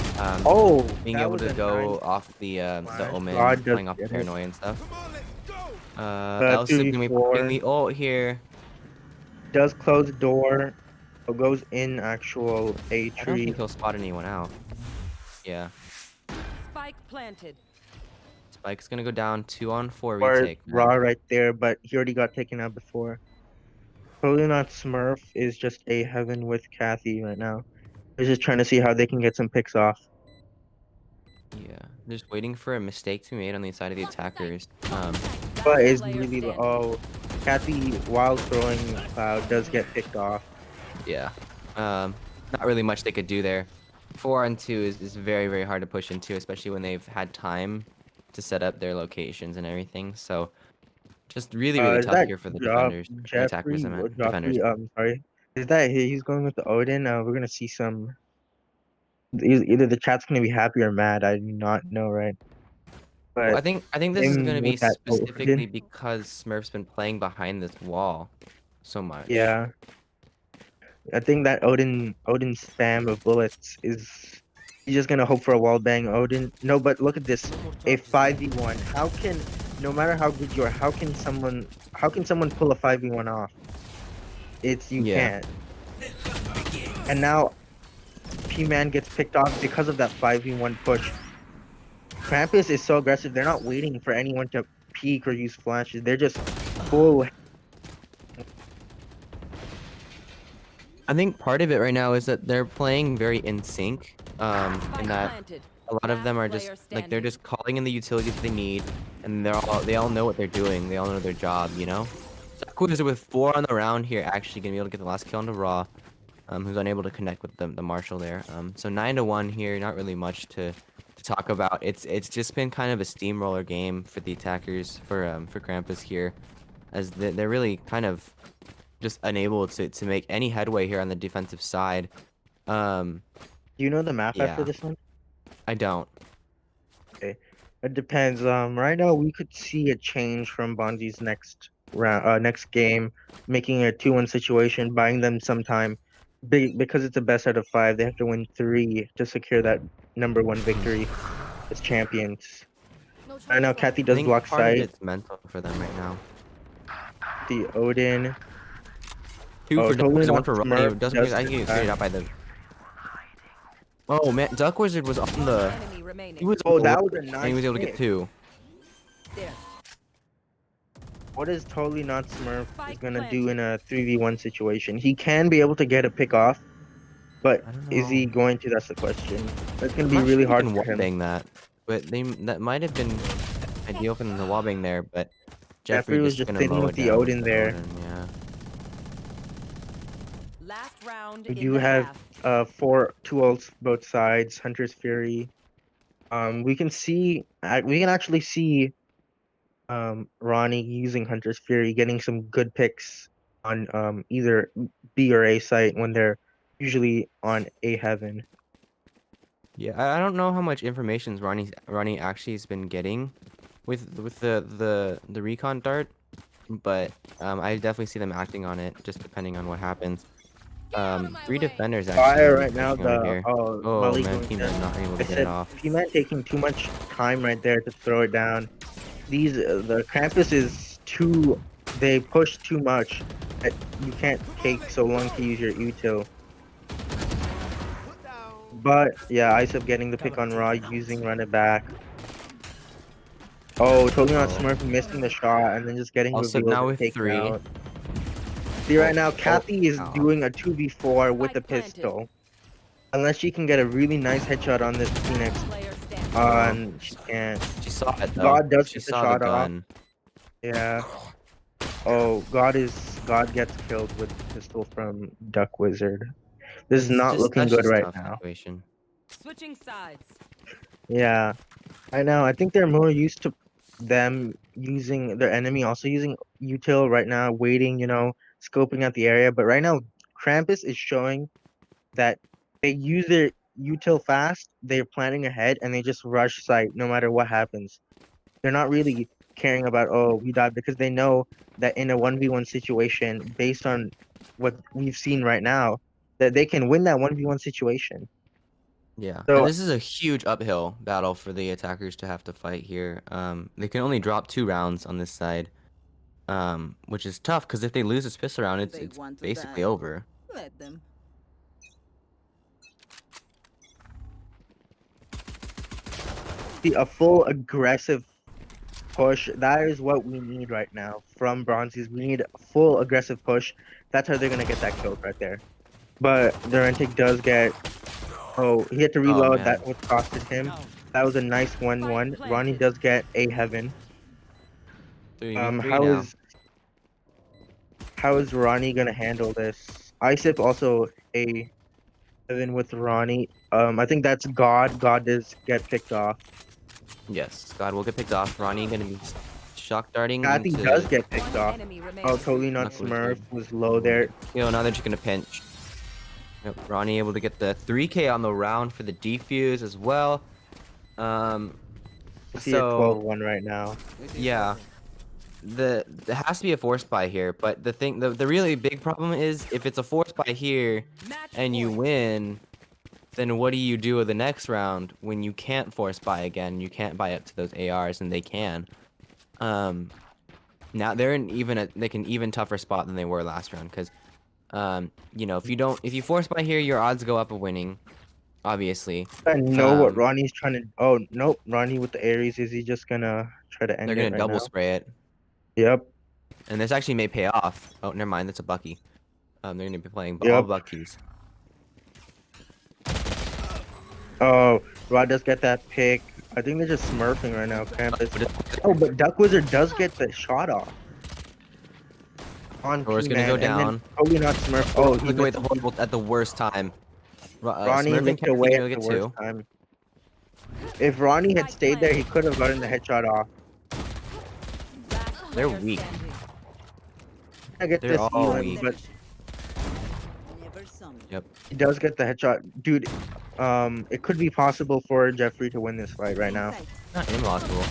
Oh, Being that able was to a go nice off the flash. omen, Rod does playing off get it. paranoia and stuff. Come on, let's go. Elsip gonna be putting 2v4 the ult here. does close the door. Goes in actual A I don't think tree. he'll spot anyone out. Yeah. Spike planted. Spike's gonna go down 2-on-4 Or retake now. Raw right there, but he already got taken out before. Totally not Smurf is just A heaven with Kathy right now. They're just trying to see how they can get some picks off. Yeah. Just waiting for a mistake to be made on the side of the attackers. But Last is player really standing. oh, Kathy while throwing Cloud does get picked off. Yeah. Not really much they could do there. 4-on-2 is very, very hard to push into, especially when they've had time to set up their locations and everything. So just really, really Is tough that here for the Joff defenders. The attackers, I Jeffrey or meant. Defenders. Joffrey? Sorry. Is that he's going with the Odin? We're gonna see some. Either the chat's gonna be happy or mad. I do not know, right? Well, But I think this is him gonna be with that specifically Odin, because Smurf's been playing behind this wall so much. yeah. I think that Odin spam of bullets is he's just gonna hope for a wall bang Odin. No, but look at this. A 5v1. How can no matter how good you are, how can someone pull a 5v1 off? It's you Yeah. can't. And now P-Man gets picked off because of that 5v1 push. Krampus is so aggressive, they're not waiting for anyone to peek or use flashes. They're just full. I think part of it right now is that they're playing very in sync. Spike In that planted. a lot of Last them are just player like they're standing. just calling in the utilities they need, and they all know what they're doing. They all know their job, you know. Quizzer with 4 on the round here, actually gonna be able to get the last kill on the Raw, who's unable to connect with the Marshall there. So 9-1 here, not really much to talk about. It's just been kind of a steamroller game for the attackers for Krampus here, as they're really kind of just unable to make any headway here on the defensive side. Um, Do you know the map after yeah, this one? I don't. Okay. It depends. Right now we could see a change from Bonzi's next round, next game, making a 2-1 situation, buying them some time. Because it's a best out of 5, they have to win 3 to secure that #1 victory as champions. I know Kathy I does think block part of sight. it's mental for them right now. The Odin. 2 Oh, for Duck totally Wizard, 1 not for Ronnie. Smurf. Doesn't Does I get think it's back. figured out by the. Oh man, Duck Wizard was on the. Enemy He remaining. was Oh, on the that was a ledge, and he nice was able to get pick. 2. There. What is totally not Smurf is Spike gonna do in planted. a 3v1 situation? He can be able to get a pick off, but I don't is he know. going to? That's the question. That's gonna I'm be not sure really he hard can for him. wallbang that, but that might have been ideal for them to wallbang there, but Jeffrey Jeffrey was just just gonna sitting mow with it the down with Odin the there. Odin, yeah. Last round We in do the have half. two ults both sides. Hunter's Fury. We can see. We can actually see. Ronnie using Hunter's Fury, getting some good picks on either B or A site when they're usually on A heaven. Yeah, I don't know how much information Ronnie actually has been getting with the recon dart, but I definitely see them acting on it just depending on what happens. 3 defenders actually Fire gonna be right now. pushing over The here. oh Oh Mali man, going P-Man not able I to get it said off. P-Man taking too much time right there to throw it down. These the Krampus is too. They push too much. you can't take so long to use your util. Put down. But yeah, Isop getting the pick on Raw, using run it back. Oh, totally not Oh. Smurf missing the shot and then just getting Also revealed now and with taken 3. out. See right now, Kathy is Oh. doing a 2v4 with a Spike planted. pistol. Unless she can get a really nice headshot on this Phoenix. Player standing. And she can't. She saw it though. God does She get the saw the shot off. gun. Yeah. Oh, God gets killed with the pistol from Duck Wizard. This is not looking That's good just a right tough now. situation. Switching sides. Yeah. I know. I think they're more used to them using their enemy also using util right now, waiting, scoping out the area. But right now, Krampus is showing that they use their util fast, they're planning ahead, and they just rush site no matter what happens. They're not really caring about, oh, we died, because they know that in a 1v1 situation, based on what we've seen right now, that they can win that 1v1 situation. Yeah, and So this is a huge uphill battle for the attackers to have to fight here. They can only drop 2 rounds on this side, which is tough because if they lose this pistol round, it's basically over. Let them. see a full aggressive push. That is what we need right now from Bronzies. We need a full aggressive push. That's how they're gonna get that kill right there. But Durantic does get. Oh, he had to Oh reload. man, That what costed him. That was a nice 1-1. Ronnie does get a heaven. 3v3 now. How is Ronnie gonna handle this? Isip also a heaven with Ronnie. I think that's God. God does get picked off. Yes, God will get picked off. Ronnie gonna be shock darting Kathy does into get picked One off. enemy Oh, remaining. totally not Duck Smurf. Wizard. Was low there. Yo, now they're just gonna pinch. Yep, Ronnie able to get the 3K on the round for the defuse as well. See a So 12-1 right now. yeah, there has to be a force buy here, but the really big problem is if it's a force buy here Match and you point. win, then what do you do with the next round when you can't force buy again? You can't buy up to those ARs and they can. Now they're in they can even tougher spot than they were last round because if you force buy here, your odds go up of winning, obviously. I know what Ronnie's trying to. Oh nope, Ronnie with the Aries. Is he just gonna try to They're end gonna it right double now? spray it, Yep. and this actually may pay off. Oh, never mind, that's a Bucky. They're gonna be playing all Yep. Buckies. Oh, Rod does get that pick. I think they're just smurfing right now. Campus. Oh, but Duck Wizard does get the shot off on Thor's gonna P-Man, go and then down. totally not Smurf. Oh, he Look away missed. at the worst time. Ronnie Smurf and looked Kathy away gonna at the get worst 2. time. If Ronnie had stayed there, he could have gotten the headshot off. Last They're player weak. standing. I get They're this all Elam, weak. but Never some. Yep. he does get the headshot, dude. It could be possible for Jeffrey to win this fight right now. Not impossible.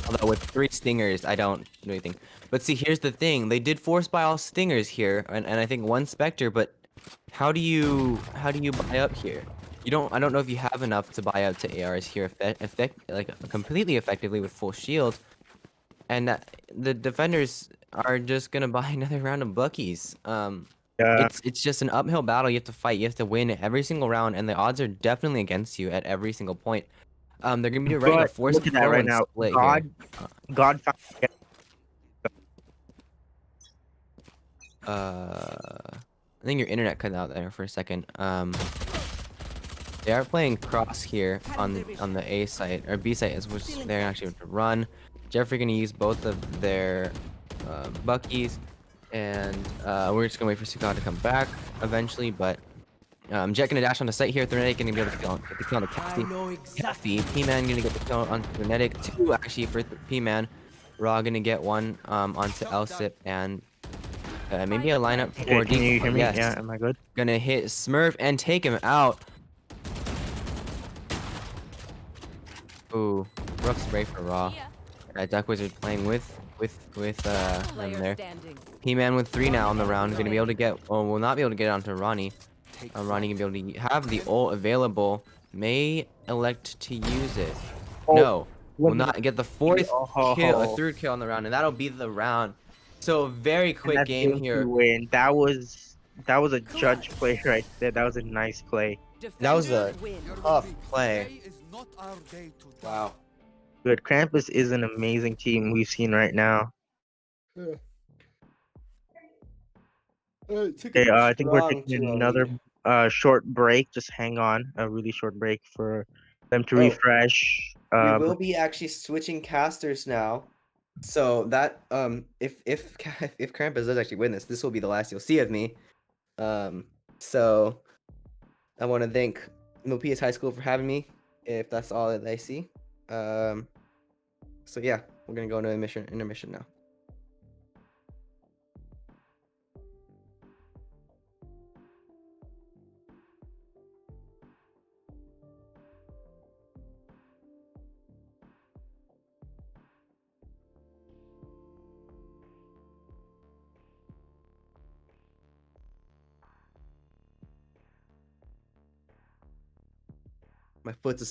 Although with 3 stingers, I don't do anything. But see, here's the thing: they did force buy all stingers here, and I think 1 Spectre. But how do you buy up here? I don't know if you have enough to buy up to ARs here, completely effectively with full shield. And the defenders are just gonna buy another round of Buckies. Yeah, It's just an uphill battle. You have to fight. You have to win every single round, and the odds are definitely against you at every single point. They're gonna be running a but look at that 4-4-1 right now. split here. God found. I think your internet cut out there for a second. They are playing cross here on the A site or B site, is which they're actually going to run. Jeffrey gonna use both of their Buckies, and we're just gonna wait for Sukad to come back eventually. But Jet gonna dash on the site here. Threnetic gonna be able to get the kill on the Cassie. P-Man gonna get the kill on Threnetic. 2 actually for P-Man. Raw gonna get 1 onto Elsip, and maybe a lineup for Okay, can you hear me? Yes. Yeah, am I good? Gonna hit Smurf and take him out. Ooh, rough spray for Raw. Duck Wizard playing with him Player there. standing. P-Man with 3 now on the round. Gonna be able to get, or will not be able to get onto Ronnie. Ronnie gonna be able to have the ult available. May elect to use it. Oh, No, will what not get the 4th Oh, kill, a 3rd kill on the round, and that'll be the round. So very And quick that's game game here. to win. That was a judge Clutch. play right there. That was a nice play. That was Defenders a win. You're with tough me. play. Today is not our day to die. Wow. Good. Krampus is an amazing team we've seen right now. Took Okay, it I think we're strong taking 2-0 another lead. short break. Just hang on, a really short break for them to Oh, refresh. we will be actually switching casters now. So that if if Krampus does actually win this, this will be the last you'll see of me. So I want to thank Milpitas High School for having me. If that's all that I see. So yeah, we're gonna go into intermission now. My foot's a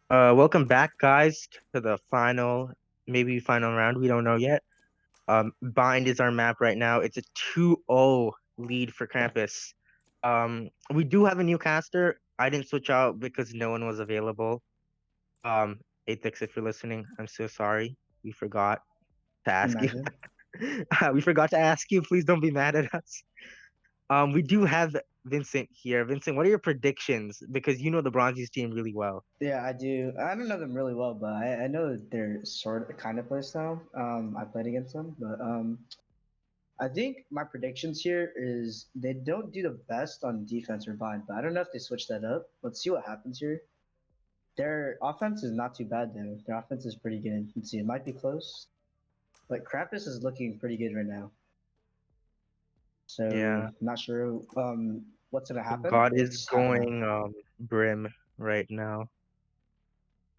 Welcome back, guys, to the final, maybe final round. We don't know yet. Bind is our map right now. It's a 2-0 lead for Krampus. We do have a new caster. I didn't switch out because no one was available. Athix, if you're listening, I'm so sorry. We forgot to ask you. Imagine. We forgot to ask you. Please don't be mad at us. We do have Vincent here. Vincent, what are your predictions? Because you know the Bronzies team really well. Yeah, I do. I don't know them really well, but I know their sort of kind of play style. I played against them, but I think my predictions here is they don't do the best on defense or bind, but I don't know if they switch that up. Let's see what happens here. Their offense is not too bad though. Their offense is pretty good. Let's see, it might be close, but Krampus is looking pretty good right now. So Yeah. not sure what's gonna happen. God is I don't know. going Brim right now.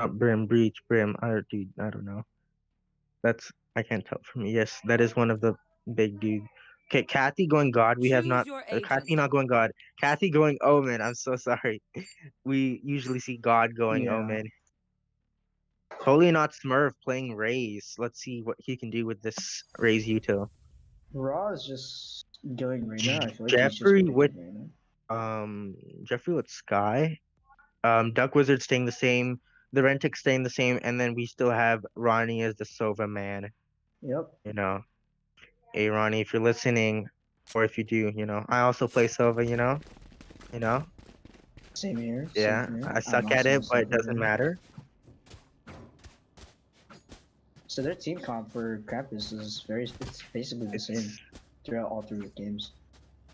Not Brim, Breach, Brim. I don't know. I can't tell from yes, that is one of the big dudes. Okay, Kathy going God. We have Choose not your Kathy agent. not going God. Kathy going Omen. I'm so sorry. We usually see God going Yeah. Omen. Totally not Smurf playing Raze. Let's see what he can do with this Raze util. Raw is just going Reyna. I feel like he's just Jeffrey putting with in Reyna. Jeffrey with Sky. Duck Wizard staying the same. The Rentic staying the same, and then we still have Ronnie as the Sova man. Yep. You know, hey Ronnie, if you're listening, or if you do, I also play Sova. You know. Same here. Same Yeah, here. I I'm suck at also a it, but it silver doesn't man. matter. So their team comp for Krampus is it's basically the same It's throughout all three games.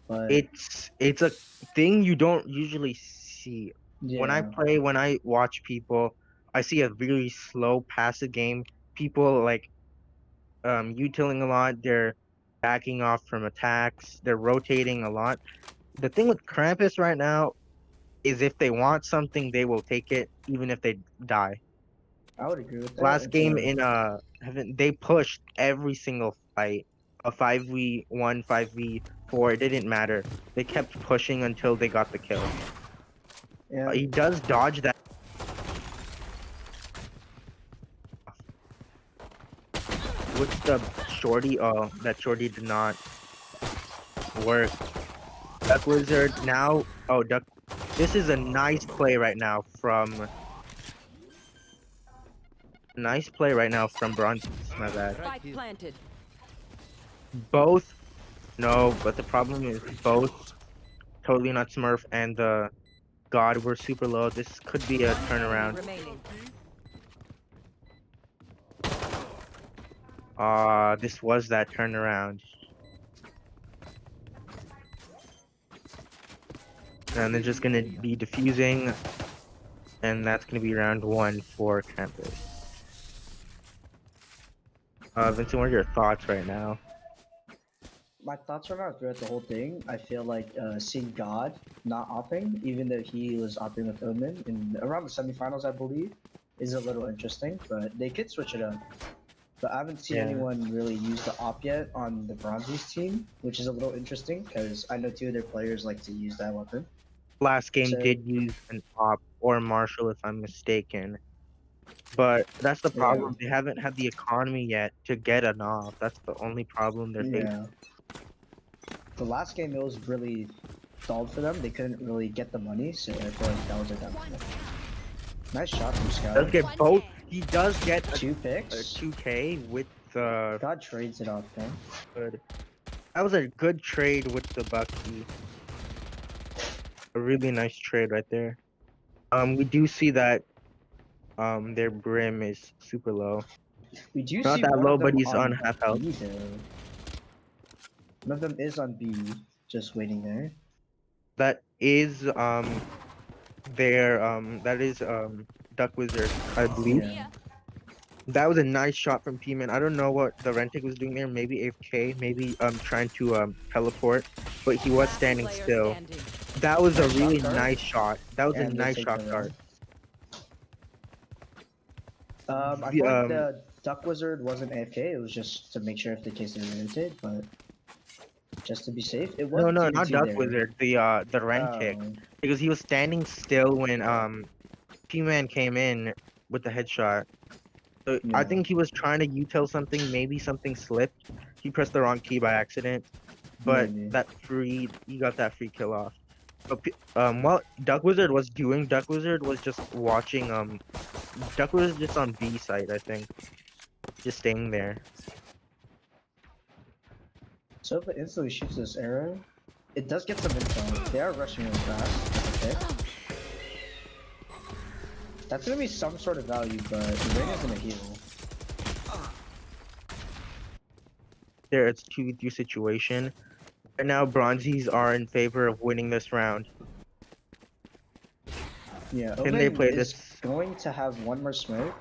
But it's a thing you don't usually see. yeah, When I watch people, I see a really slow passive game. People like utiling a lot. They're backing off from attacks. They're rotating a lot. The thing with Krampus right now is if they want something, they will take it, even if they die. I would agree with that. Last It's game a in heaven, they pushed every single fight. A 5v1, 5v4, it didn't matter. They kept pushing until they got the kill. yeah. He does dodge that with the shorty. Oh, that shorty did not work. Duck Wizard now. Oh, Duck. This is a nice play right now from. Nice play right now from Bronze. My bad. Spike planted. Both. No, but the problem is both totally not Smurf and the God were super low. This could be a One enemy turnaround. remaining. This was that turnaround. And they're just gonna be diffusing, and that's gonna be round one for Campus. Vincent, what are your thoughts right now? My thoughts right now throughout the whole thing, I feel like seeing God not opping, even though he was opping with Omen in around the semifinals, I believe, is a little interesting. But they could switch it up. But I haven't seen Yeah. anyone really use the op yet on the Bronzies team, which is a little interesting because I know two of their players like to use that weapon. Last game So did use an op or Marshall, if I'm mistaken. But that's the yeah, problem. They haven't had the economy yet to get an op. That's the only problem they're facing. yeah. The last game it was really stalled for them. They couldn't really get the money, so I feel like that was a downfall. Nice shot from Scout. Does get both. He does get a, Two picks. 2K with the God trades it off, man. good. That was a good trade with the Bucky. A really nice trade right there. We do see that their brim is super low. We do Not see that one low, of but them he's on on half health. B though. One of them is on B, just waiting there. That is Duck Wizard, I believe. Yeah. That was a nice shot from P-Man. I don't know what the Rentic was doing there. Maybe AFK, maybe trying to teleport, but he was Last standing player still. standing. That was a Nice shot really card. nice shot. That was a And they nice take shot the card. I The, feel like the Duck Wizard wasn't AFK, it was just to make sure if the case they rotate, but just to be safe. It was No, a not 2v2 Duck there. Wizard. The Rentic, Oh, because he was standing still when T-Man came in with the headshot. So I Yeah. think he was trying to util something. Maybe something slipped. He pressed the wrong key by accident. But Maybe. he got that free kill off. But what Duck Wizard was doing, Duck Wizard was just watching. Duck Wizard just on B site, I think, just staying there. So if it instantly shoots this arrow, it does get some intel. They are rushing really fast. Okay. That's gonna be some sort of value, but the ring is gonna heal. There, it's 2v3 situation. Right now, Bronzies are in favor of winning this round. Yeah, Can they Omen play is this? going to have one more smoke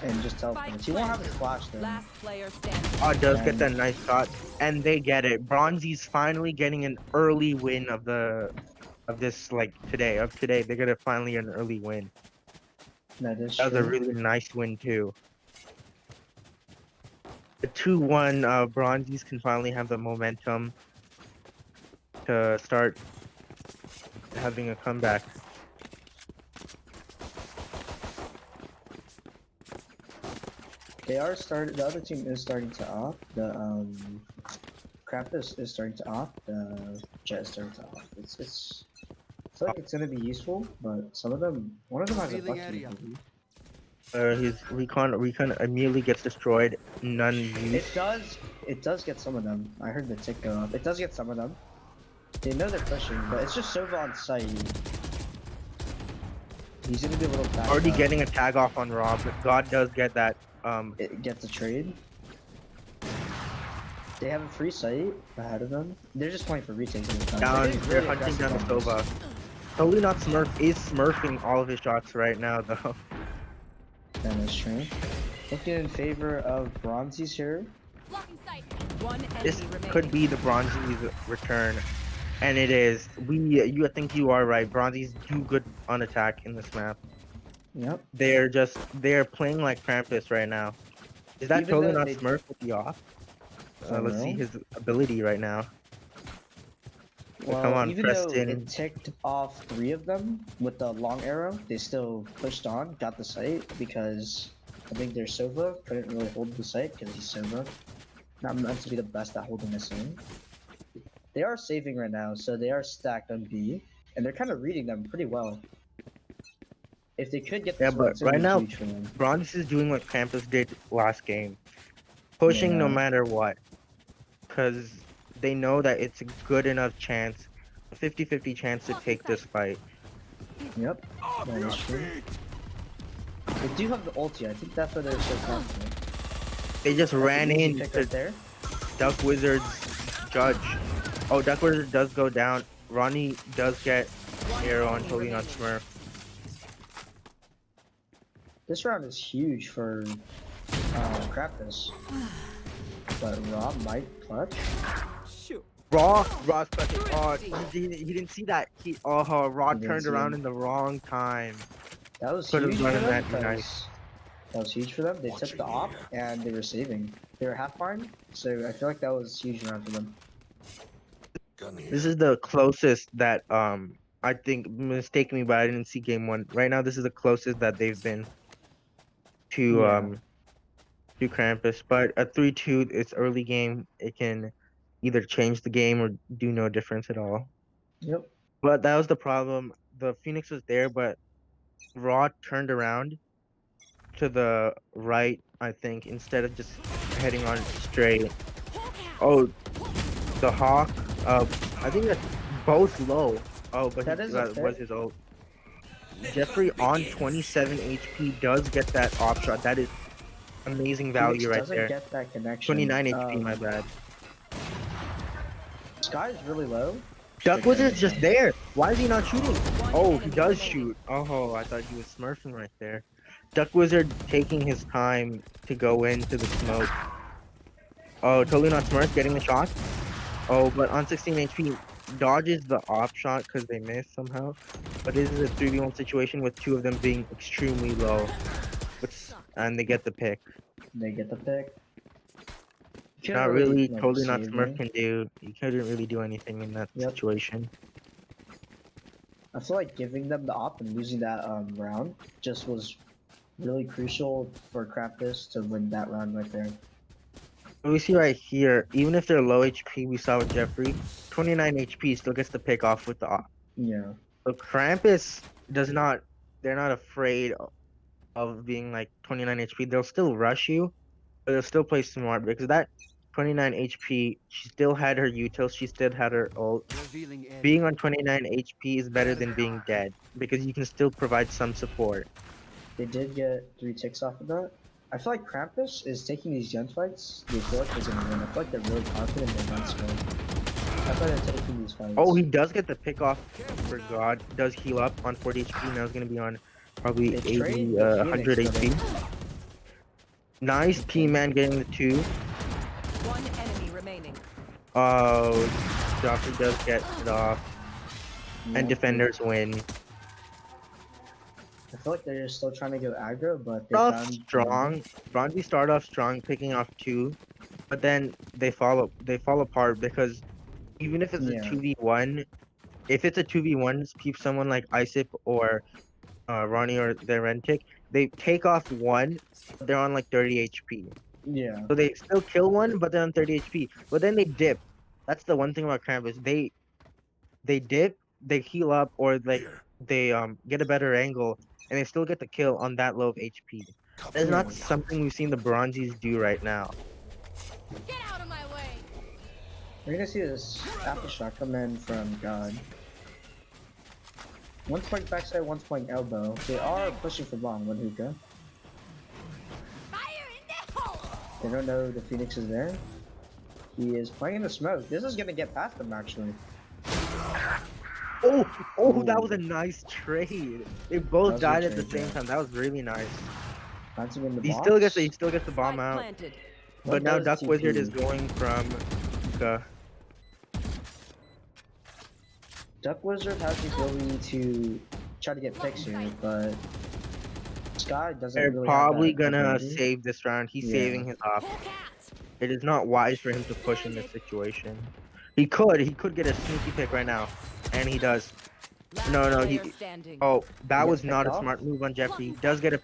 and just teleport. He won't have his flash though. Last player standing. Oh, does get And that nice shot, and they get it. Bronzies finally getting an early win of this like today of today. They're gonna finally get an early win. that is That was a true. really nice win too. The 2-1 Bronzies can finally have the momentum to start having a comeback. They are started. The other team is starting to opt. The Krampus is starting to opt. The Jet is starting to opt. It's. I feel like it's gonna be useful, but some of them, one of them has a Revealing bucky. area. His recon immediately gets destroyed. None It used. does. It does get some of them. I heard the tick go up. It does get some of them. They know they're pushing, but it's just Sova on site. He's gonna be a little backed Already up. getting a tag off on Rob. But God does get that. It gets a trade. They have a free site ahead of them. They're just playing for retakes at the time. Down. getting They're really hunting down the aggressive on this. Sova. Totally not Smurf is smurfing all of his shots right now though. That is true. Looking in favor of Bronzies here. Blocking sight. One enemy This remaining. could be the Bronzies return. And it is. You think you are right. Bronzies do good on attack in this map. Yep. They're playing like Krampus right now. Is that Even totally though not they Smurf with the off? for Let's see real. his ability right now. Well, Come on, even though Preston. it ticked off 3 of them with the long arrow, they still pushed on, got the site because I think their Sova couldn't really hold the site because he's Sova. Not meant to be the best at holding this in. They are saving right now, so they are stacked on B, and they're kind of reading them pretty well. If they could get Yeah, this win, but it's gonna right be now, huge for them. Bronze is doing what Krampus did last game. Pushing no Yeah. matter what. Because they know that it's a good enough chance, a 50-50 chance to take this fight. Yep, that is true. They do have the ulti, I think that's why they're so confident. They just That's ran an easy in pick to right there. Duck Wizard's judge. Oh, Duck Wizard does go down. Ronnie does get arrow on totally not Smurf. This round is huge for Krampus. But Rob might clutch. Shoot. Raw's clutching. Oh, he didn't see that. Raw He didn't turned see around him. in the wrong time. That was Could've huge for done them that because nice. that was huge for them. They took the op and they were saving. They were half farm, so I feel like that was a huge round for them. This is the closest that I think, mistake me, but I didn't see game one. Right now, this is the closest that they've been to Yeah. to Krampus. But a 3-2, it's early game. It can either change the game or do no difference at all. Yep. But that was the problem. The Phoenix was there, but Raw turned around to the right, I think, instead of just heading on straight. Oh, the Hawk. I think that's both low. Oh, but That is a that was fair. his ult. Jeffrey on 27 HP does get that op shot. That is amazing Phoenix value right doesn't there. get that connection. 29 HP, my bad. Sky's really low. Duck Wizard's just Okay. there. Why is he not shooting? One Oh, he enemy does remaining. shoot. Oh, I thought he was smurfing right there. Duck Wizard taking his time to go into the smoke. Oh, totally not smurf, getting the shot. Oh, but on 16 HP, dodges the op shot because they missed somehow. But this is a 3v1 situation with two of them being extremely low. And they get the pick. They get the pick. Couldn't Not really, like, totally not save Smurf me. can do. You couldn't really do anything in that Yep. situation. I feel like giving them the op and losing that round just was really crucial for Krampus to win that round right there. We see right here, even if they're low HP, we saw with Jeffrey, 29 HP still gets the pick off with the op. Yeah. So Krampus does not, they're not afraid of being like 29 HP. They'll still rush you, but they'll still play smart because that 29 HP, she still had her util, she still had her ult. Revealing area. Being on 29 HP is better than being dead because you can still provide some support. They did get 3 ticks off of that. I feel like Krampus is taking these gunfights. They feel like they're gonna win. I feel like they're really confident in their gun skill. That's why they're taking these fights. Oh, he does get the pick off for God. Does heal up on 40 HP. Now he's going to be on probably They 80, trade the 100 Phoenix, HP. Nice P-Man getting the 2. One enemy remaining. Oh, Joffrey does get it off. And defenders win. I feel like they're still trying to go aggro, but they Start off found strong. Bronzy start off strong, picking off 2. But then they fall apart because even if it's a Yeah. 2v1, if it's a 2v1, keep someone like Isip or Ronnie or their Rentic, they take off 1, but they're on like 30 HP. Yeah. So they still kill 1, but they're on 30 HP. But then they dip. That's the one thing about Krampus. They dip, they heal up, or like they get a better angle, and they still get the kill on that low of HP. That's not something we've seen the Bronzies do right now. Get out of my way. We're gonna see this after shot come in from God. 1 point backside, 1 point elbow. They are pushing for bomb, 1 hookah. Fire in the hole. They don't know the Phoenix is there. He is playing in the smoke. This is gonna get past them actually. Oh, that was a nice trade. They both That was a died at the trade, same yeah. time. That was really nice. Planting in the He box. still gets the bomb Spike out. planted. But What now does Duck TP? Wizard is going from hookah. Duck Wizard has the ability to try to get picks here, but Sky doesn't They're really probably have that gonna ability. save this round. He's Yeah. saving his op. Pull cat. It is not wise for him to push in this situation. He could get a sneaky pick right now, and he does. Last No, player standing. Oh, that He was gets not a picked off? smart move on Jeffrey. He does get a.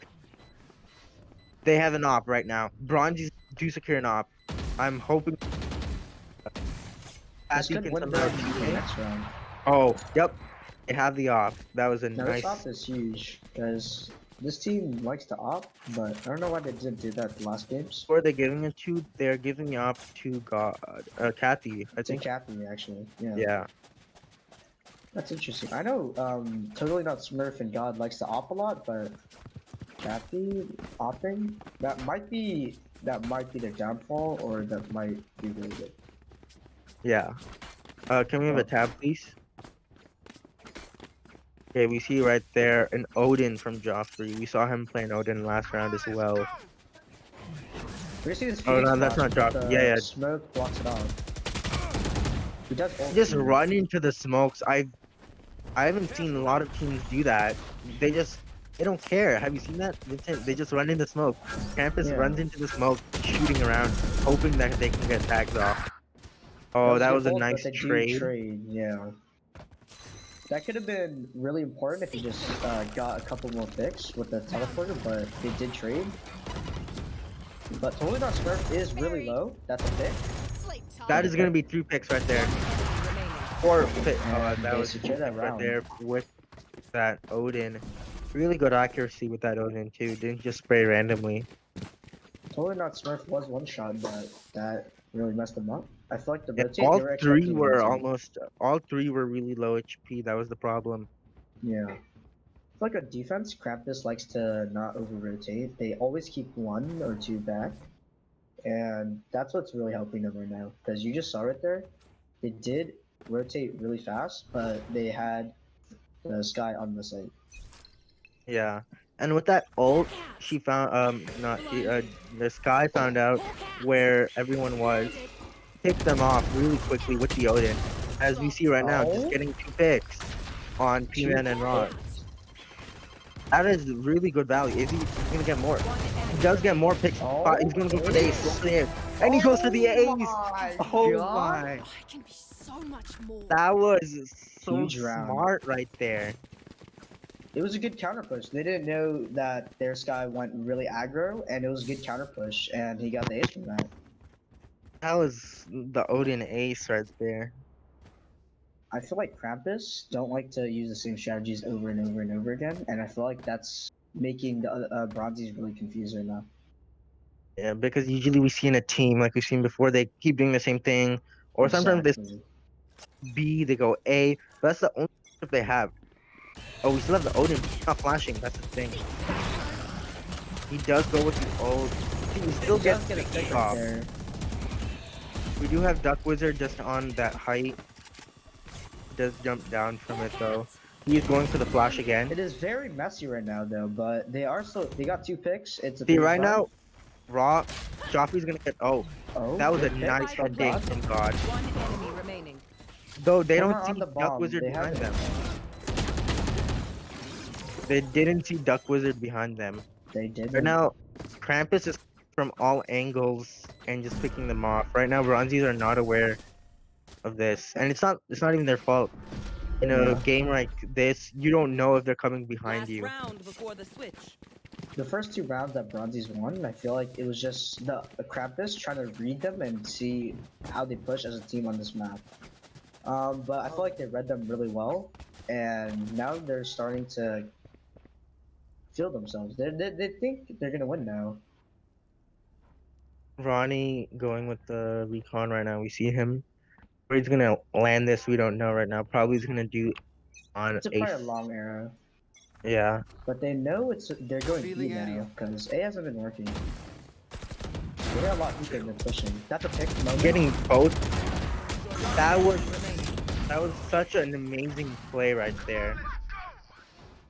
They have an op right now. Bronzies do secure an op. I'm hoping. This Kathy could can win somehow them cheat the it. next round. Oh, yep. They have the op. That was a Now nice. this op is huge because this team likes to op, but I don't know why they didn't do that the last games. Who are they giving it to? They're giving the op to God. Kathy, I It's in think. Cappy actually. Yeah. Yeah. That's interesting. I know Totally Not Smurf and God likes to op a lot, but Cappy opping that might be their downfall, or that might be really good. Yeah. Can we have a tab, please? Okay, we see right there an Odin from Joffrey. We saw him playing Odin last round as well. We're gonna see this Oh, Phoenix no, that's flash, not but Joffrey. the Yeah, yeah. Smoke blocks it off. He does ult Just too. run into the smokes. I haven't seen a lot of teams do that. They don't care. Have you seen that, Vincent? They just run into smoke. Campus Yeah. runs into the smoke, shooting around, hoping that they can get tags off. Oh, that good was a ult, but nice they do trade. trade, yeah. That could have been really important if he just got a couple more picks with the teleporter, but they did trade. But Totally Not Smurf is really low. That's a pick. That is gonna be 3 picks right there. Remaining. 4 picks. And That they was secure that right round. there with that Odin. Really good accuracy with that Odin too. Didn't just spray randomly. Totally Not Smurf was one shot, but that really messed them up. I feel like the Yeah, rotate, all they were 3 expecting were rotate. all 3 were really low HP. That was the problem. Yeah. I feel like a defense, Krampus likes to not over rotate. They always keep 1 or 2 back. And that's what's really helping them right now. Because you just saw it there. They did rotate really fast, but they had the Sky on the site. Yeah, and with that ult, she found not she, the Sky found out where everyone was, picked them off really quickly with the Odin, as we see right now, just Oh. getting 2 picks on P-Man and Rod. That is really good value. Is he gonna get more? One He enemy does get more picks. Oh, He's gonna go for the ace. Go for the ace. And he goes for the Oh ace. my Oh god! my. I can be so much more. That was so Huge round. smart right there. It was a good counter push. They didn't know that their Sky went really aggro, and it was a good counter push, and he got the ace from that. That was the Odin ace right there. I feel like Krampus don't like to use the same strategies over and over and over again, and I feel like that's making the Bronzies really confused right now. Yeah, because usually we see in a team, like we've seen before, they keep doing the same thing. Or sometimes they Exactly. B, they go A. But that's the only trip they have. Oh, we still have the Odin, but he's not flashing. That's the thing. He does go with the ult. See, we still He get does get a the pick kick right off. there. We do have Duck Wizard just on that height. Does jump down from it though. He is going for the flash again. It is very messy right now, though, but they got 2 picks. It's a See, 3 right 5. now, Raw, Joffrey's gonna get. Oh, Oh, that was a good pick nice from head date God. from God. One enemy remaining. Though they We're don't not see on the Duck bomb. Wizard They have behind it. them. They didn't see Duck Wizard behind them. They did. Right now, Krampus is from all angles and just picking them off. Right now, Bronzies are not aware of this, and it's not even their fault. In a Yeah. game like this, you don't know if they're coming behind Last you. round before the switch. The first 2 rounds that Bronzies won, I feel like it was just the Krampus trying to read them and see how they push as a team on this map. But I feel like they read them really well, and now they're starting to feel themselves. They think they're gonna win now. Ronnie going with the recon right now. We see him. Where he's gonna land this, we don't know right now. Probably he's gonna do on It's probably a Ace. long arrow, Yeah, but they know they're going B Revealing now area. because A hasn't been working. They got a lot of people been pushing. That's a pick moment. getting both. That was Remaining. such an amazing play right there.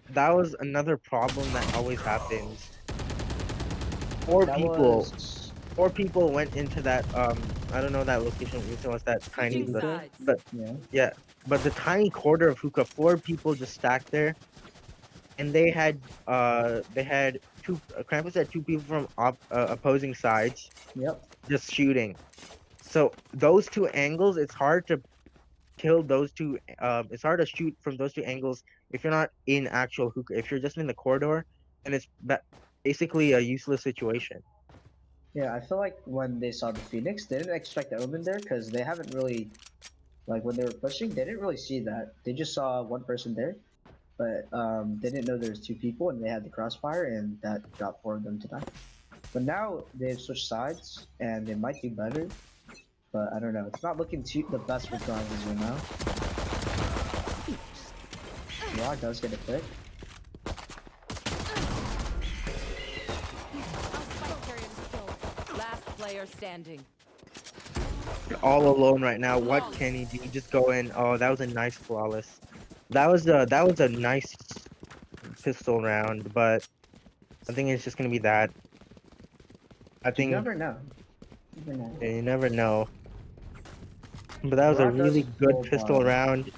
That was another problem that always happens. Four That people, was 4 people went into that. I don't know that location. So was that tiny? Switching sides. But yeah. yeah, but the tiny quarter of hookah. 4 people just stacked there, and they had two. Krampus had 2 people from opposing sides Yep. just shooting. So those 2 angles, it's hard to kill those two. It's hard to shoot from those 2 angles if you're not in actual hookah. If you're just in the corridor, and it's basically a useless situation. Yeah, I feel like when they saw the Phoenix, they didn't expect the Omen there because they haven't really, like when they were pushing, they didn't really see that. They just saw one person there, but they didn't know there was 2 people and they had the crossfire and that got 4 of them to die. But now they've switched sides and they might do better, but I don't know. It's not looking too the best for Bronzes right now. Raw does get a pick. Last player standing. All alone right now. What can he do? Just go in. Oh, that was a nice flawless. That was a nice pistol round, but I think it's just gonna be that. I You think never know. You never know. you never know. But that was a Raw does really good full pistol blind. round.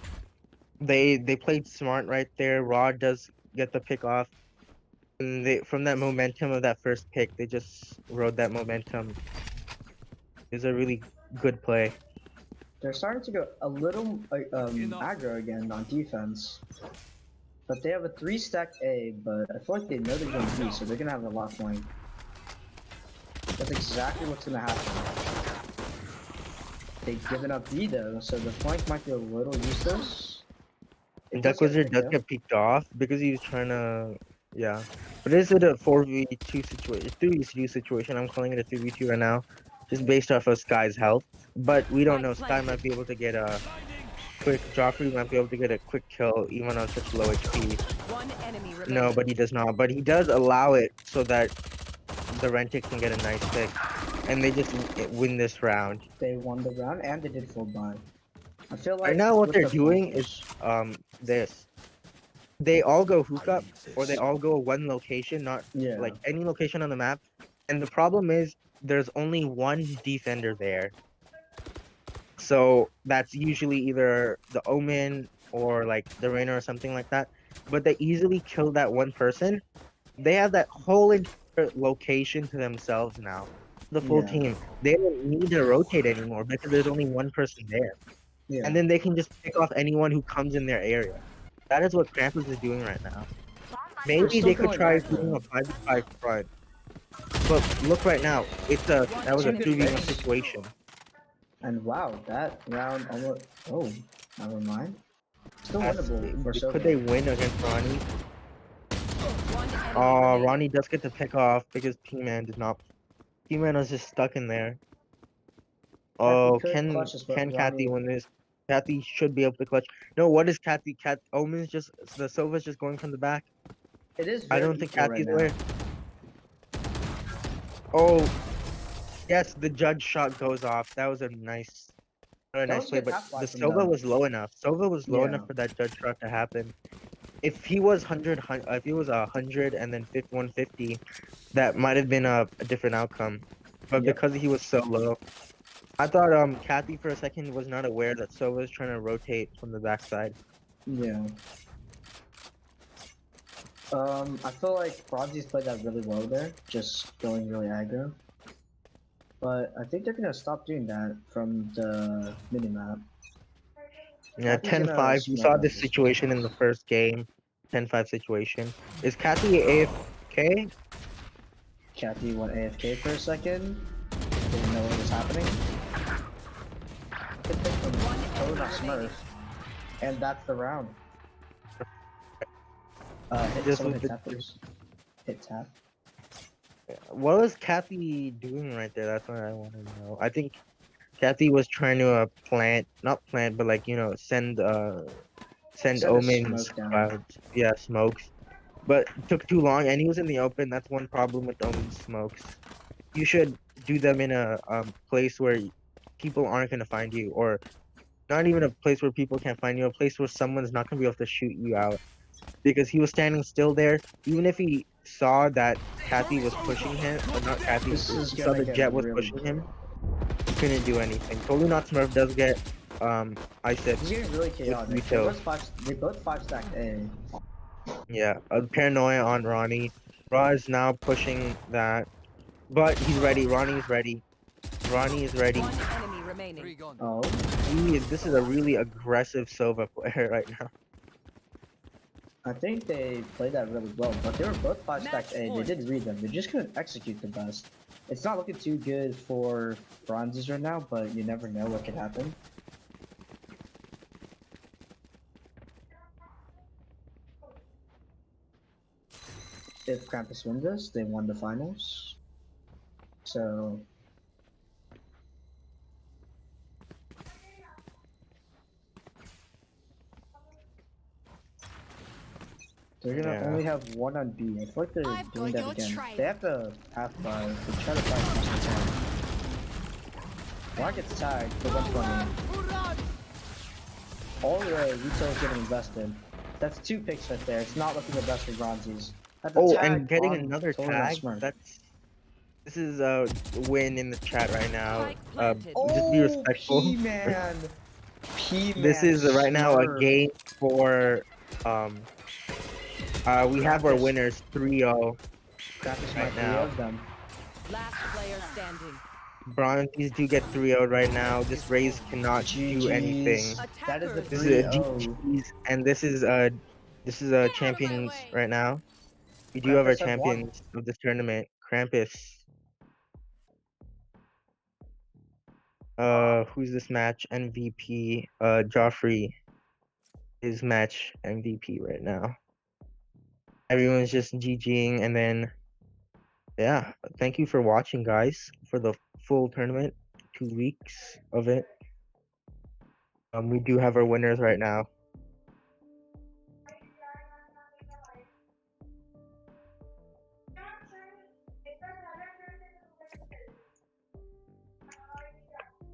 They played smart right there. Rod does get the pick off. And they from that momentum of that first pick, they just rode that momentum. It was a really good play. They're starting to go a little aggro again on defense. But they have a 3-stack A, but I feel like they know they're going B, so they're gonna have a lot flank. That's exactly what's gonna happen. They've given up B though, so the flank might be a little useless. And It does Duck get a Wizard pick does though. get picked off because he was trying to, yeah. But is it a 4v2 situation? 3v2 situation. I'm calling it a 3v2 right now, just based off of Sky's health. But we don't know. Sky might be able to get a quick. Joffrey might be able to get a quick kill even on such low HP. One enemy remaining. No, but he does not. But he does allow it so that the Rentic can get a nice pick, and they just win this round. They won the round and they did full buy. I feel like Right now, what with they're the doing flank is this. They all go hookup or they all go one location, not yeah. like any location on the map. And the problem is there's only one defender there. So that's usually either the Omen or like the Rainer or something like that. But they easily kill that one person. They have that whole entire location to themselves now. the full Yeah. team. They don't need to rotate anymore because there's only one person there. Yeah. And then they can just pick off anyone who comes in their area. That is what Krampus is doing right now. They're Maybe still they could going try aggro. doing a 5v5 front. But look right now, that was a Two good 2v1 picks. situation. And wow, that round almost. Oh, never mind. Still That's, winnable for Silver. could they win against Ronnie? One enemy Oh, remaining. Ronnie does get to pick off because P-Man did not. P-Man was just stuck in there. Oh, could clutch this, but can Kathy Ronnie- win this? Kathy should be able to clutch. No, what is Kathy? Omen's just the Sova's just going from the back. It is I very don't think equal right Kathy's now. aware. Oh, yes, the judge shot goes off. That was a nice play, good but half the life from Sova them. was low enough. Sova was low Yeah. enough for that judge shot to happen. If he was if he was 100 and then 150, that might have been a different outcome. But Yep. because he was so low, I thought Kathy for a second was not aware that Sova was trying to rotate from the backside. Yeah. I feel like Bronzie's played that really well there, just going really aggro. But I think they're gonna stop doing that from the minimap. Yeah, Kathy's gonna 10-5. We smoke saw out this situation in the first game. 10-5 situation. Is Kathy AFK? Kathy went AFK for a second. Didn't know what was happening. Good pick from Toad on Smurf. And that's the round. Hit Just someone with hit the tap first. Hit tap. What was Kathy doing right there? That's what I want to know. I think Kathy was trying to not plant, but like send Send a omens smoke down. clouds. Yeah, smokes. But it took too long, and he was in the open. That's one problem with omen smokes. You should do them in a place where people aren't gonna find you, or not even a place where people can't find you. A place where someone's not gonna be able to shoot you out. Because he was standing still there, even if he saw that Kathy was pushing him, or not Kathy, This is he saw gonna the get Jet was really. pushing him, he couldn't do anything. Totally not Smurf does get, I said, This is getting really chaotic. They retail. both five stacked A. Yeah, a paranoia on Ronnie. Ra is now pushing that, but he's ready. Ronnie's ready. Ronnie is ready. One enemy remaining. Three gone. Oh. This is a really aggressive Sova player right now. I think they played that really well, but they were both five stacked A. They point. did read them. They just couldn't execute the best. It's not looking too good for Bronzes right now, but you never know what could happen. If Krampus wins this, they won the finals. So they're gonna Yeah. only have one on B. I feel like they're I've doing got that your again. trail. They have to half buy. They try to buy as much as they can. One gets tagged for 120. All the retail is getting invested. That's two picks right there. It's not looking the best for Bronzies. That's a Oh, tag and getting on another Total on tag. Smurf. This is a win in the chat right now. Spike planted. Just be Oh, respectful. P-Man! P-Man This is right now a Smurf. game for we have our Krampus. winners 3-0 Krampus right might now. of them. Last player standing. Bronzies do get 3-0 right now. This Raze cannot do anything. GG's. That is the Attackers. This is a 3-0. GG's, and this is a champions right now. We do have our Krampus have won. champions of this tournament. Krampus. Who's this match MVP? Joffrey is match MVP right now. Everyone's just GGing, and then yeah, thank you for watching, guys, for the full tournament, 2 weeks of it. We do have our winners right now.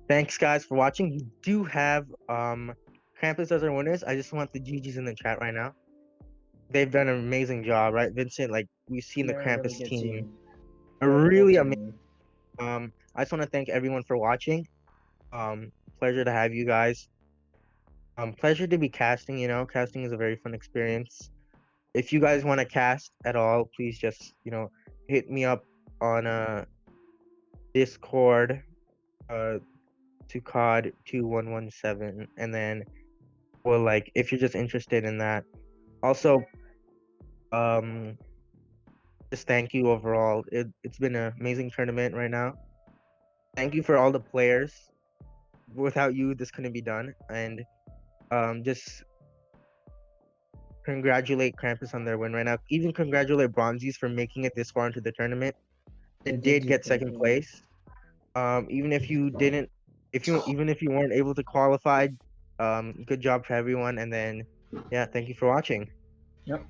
Thanks, guys, for watching. We do have Krampus as our winners. I just want the GGs in the chat right now. They've done an amazing job, right, Vincent? Like we've seen the They're a really Krampus good team, a They're a really good amazing. team. I just want to thank everyone for watching. Pleasure to have you guys. Pleasure to be casting. Casting is a very fun experience. If you guys want to cast at all, please just hit me up on Discord, to COD 2117, and then well, like if you're just interested in that. Also, um, just thank you overall. It's been an amazing tournament right now. Thank you for all the players. Without you, this couldn't be done. And just congratulate Krampus on their win right now. Even congratulate Bronzies for making it this far into the tournament. They It did did do get pretty second good. place. Even if you didn't, even if you weren't able to qualify, good job for everyone. And then, yeah, thank you for watching. Yep.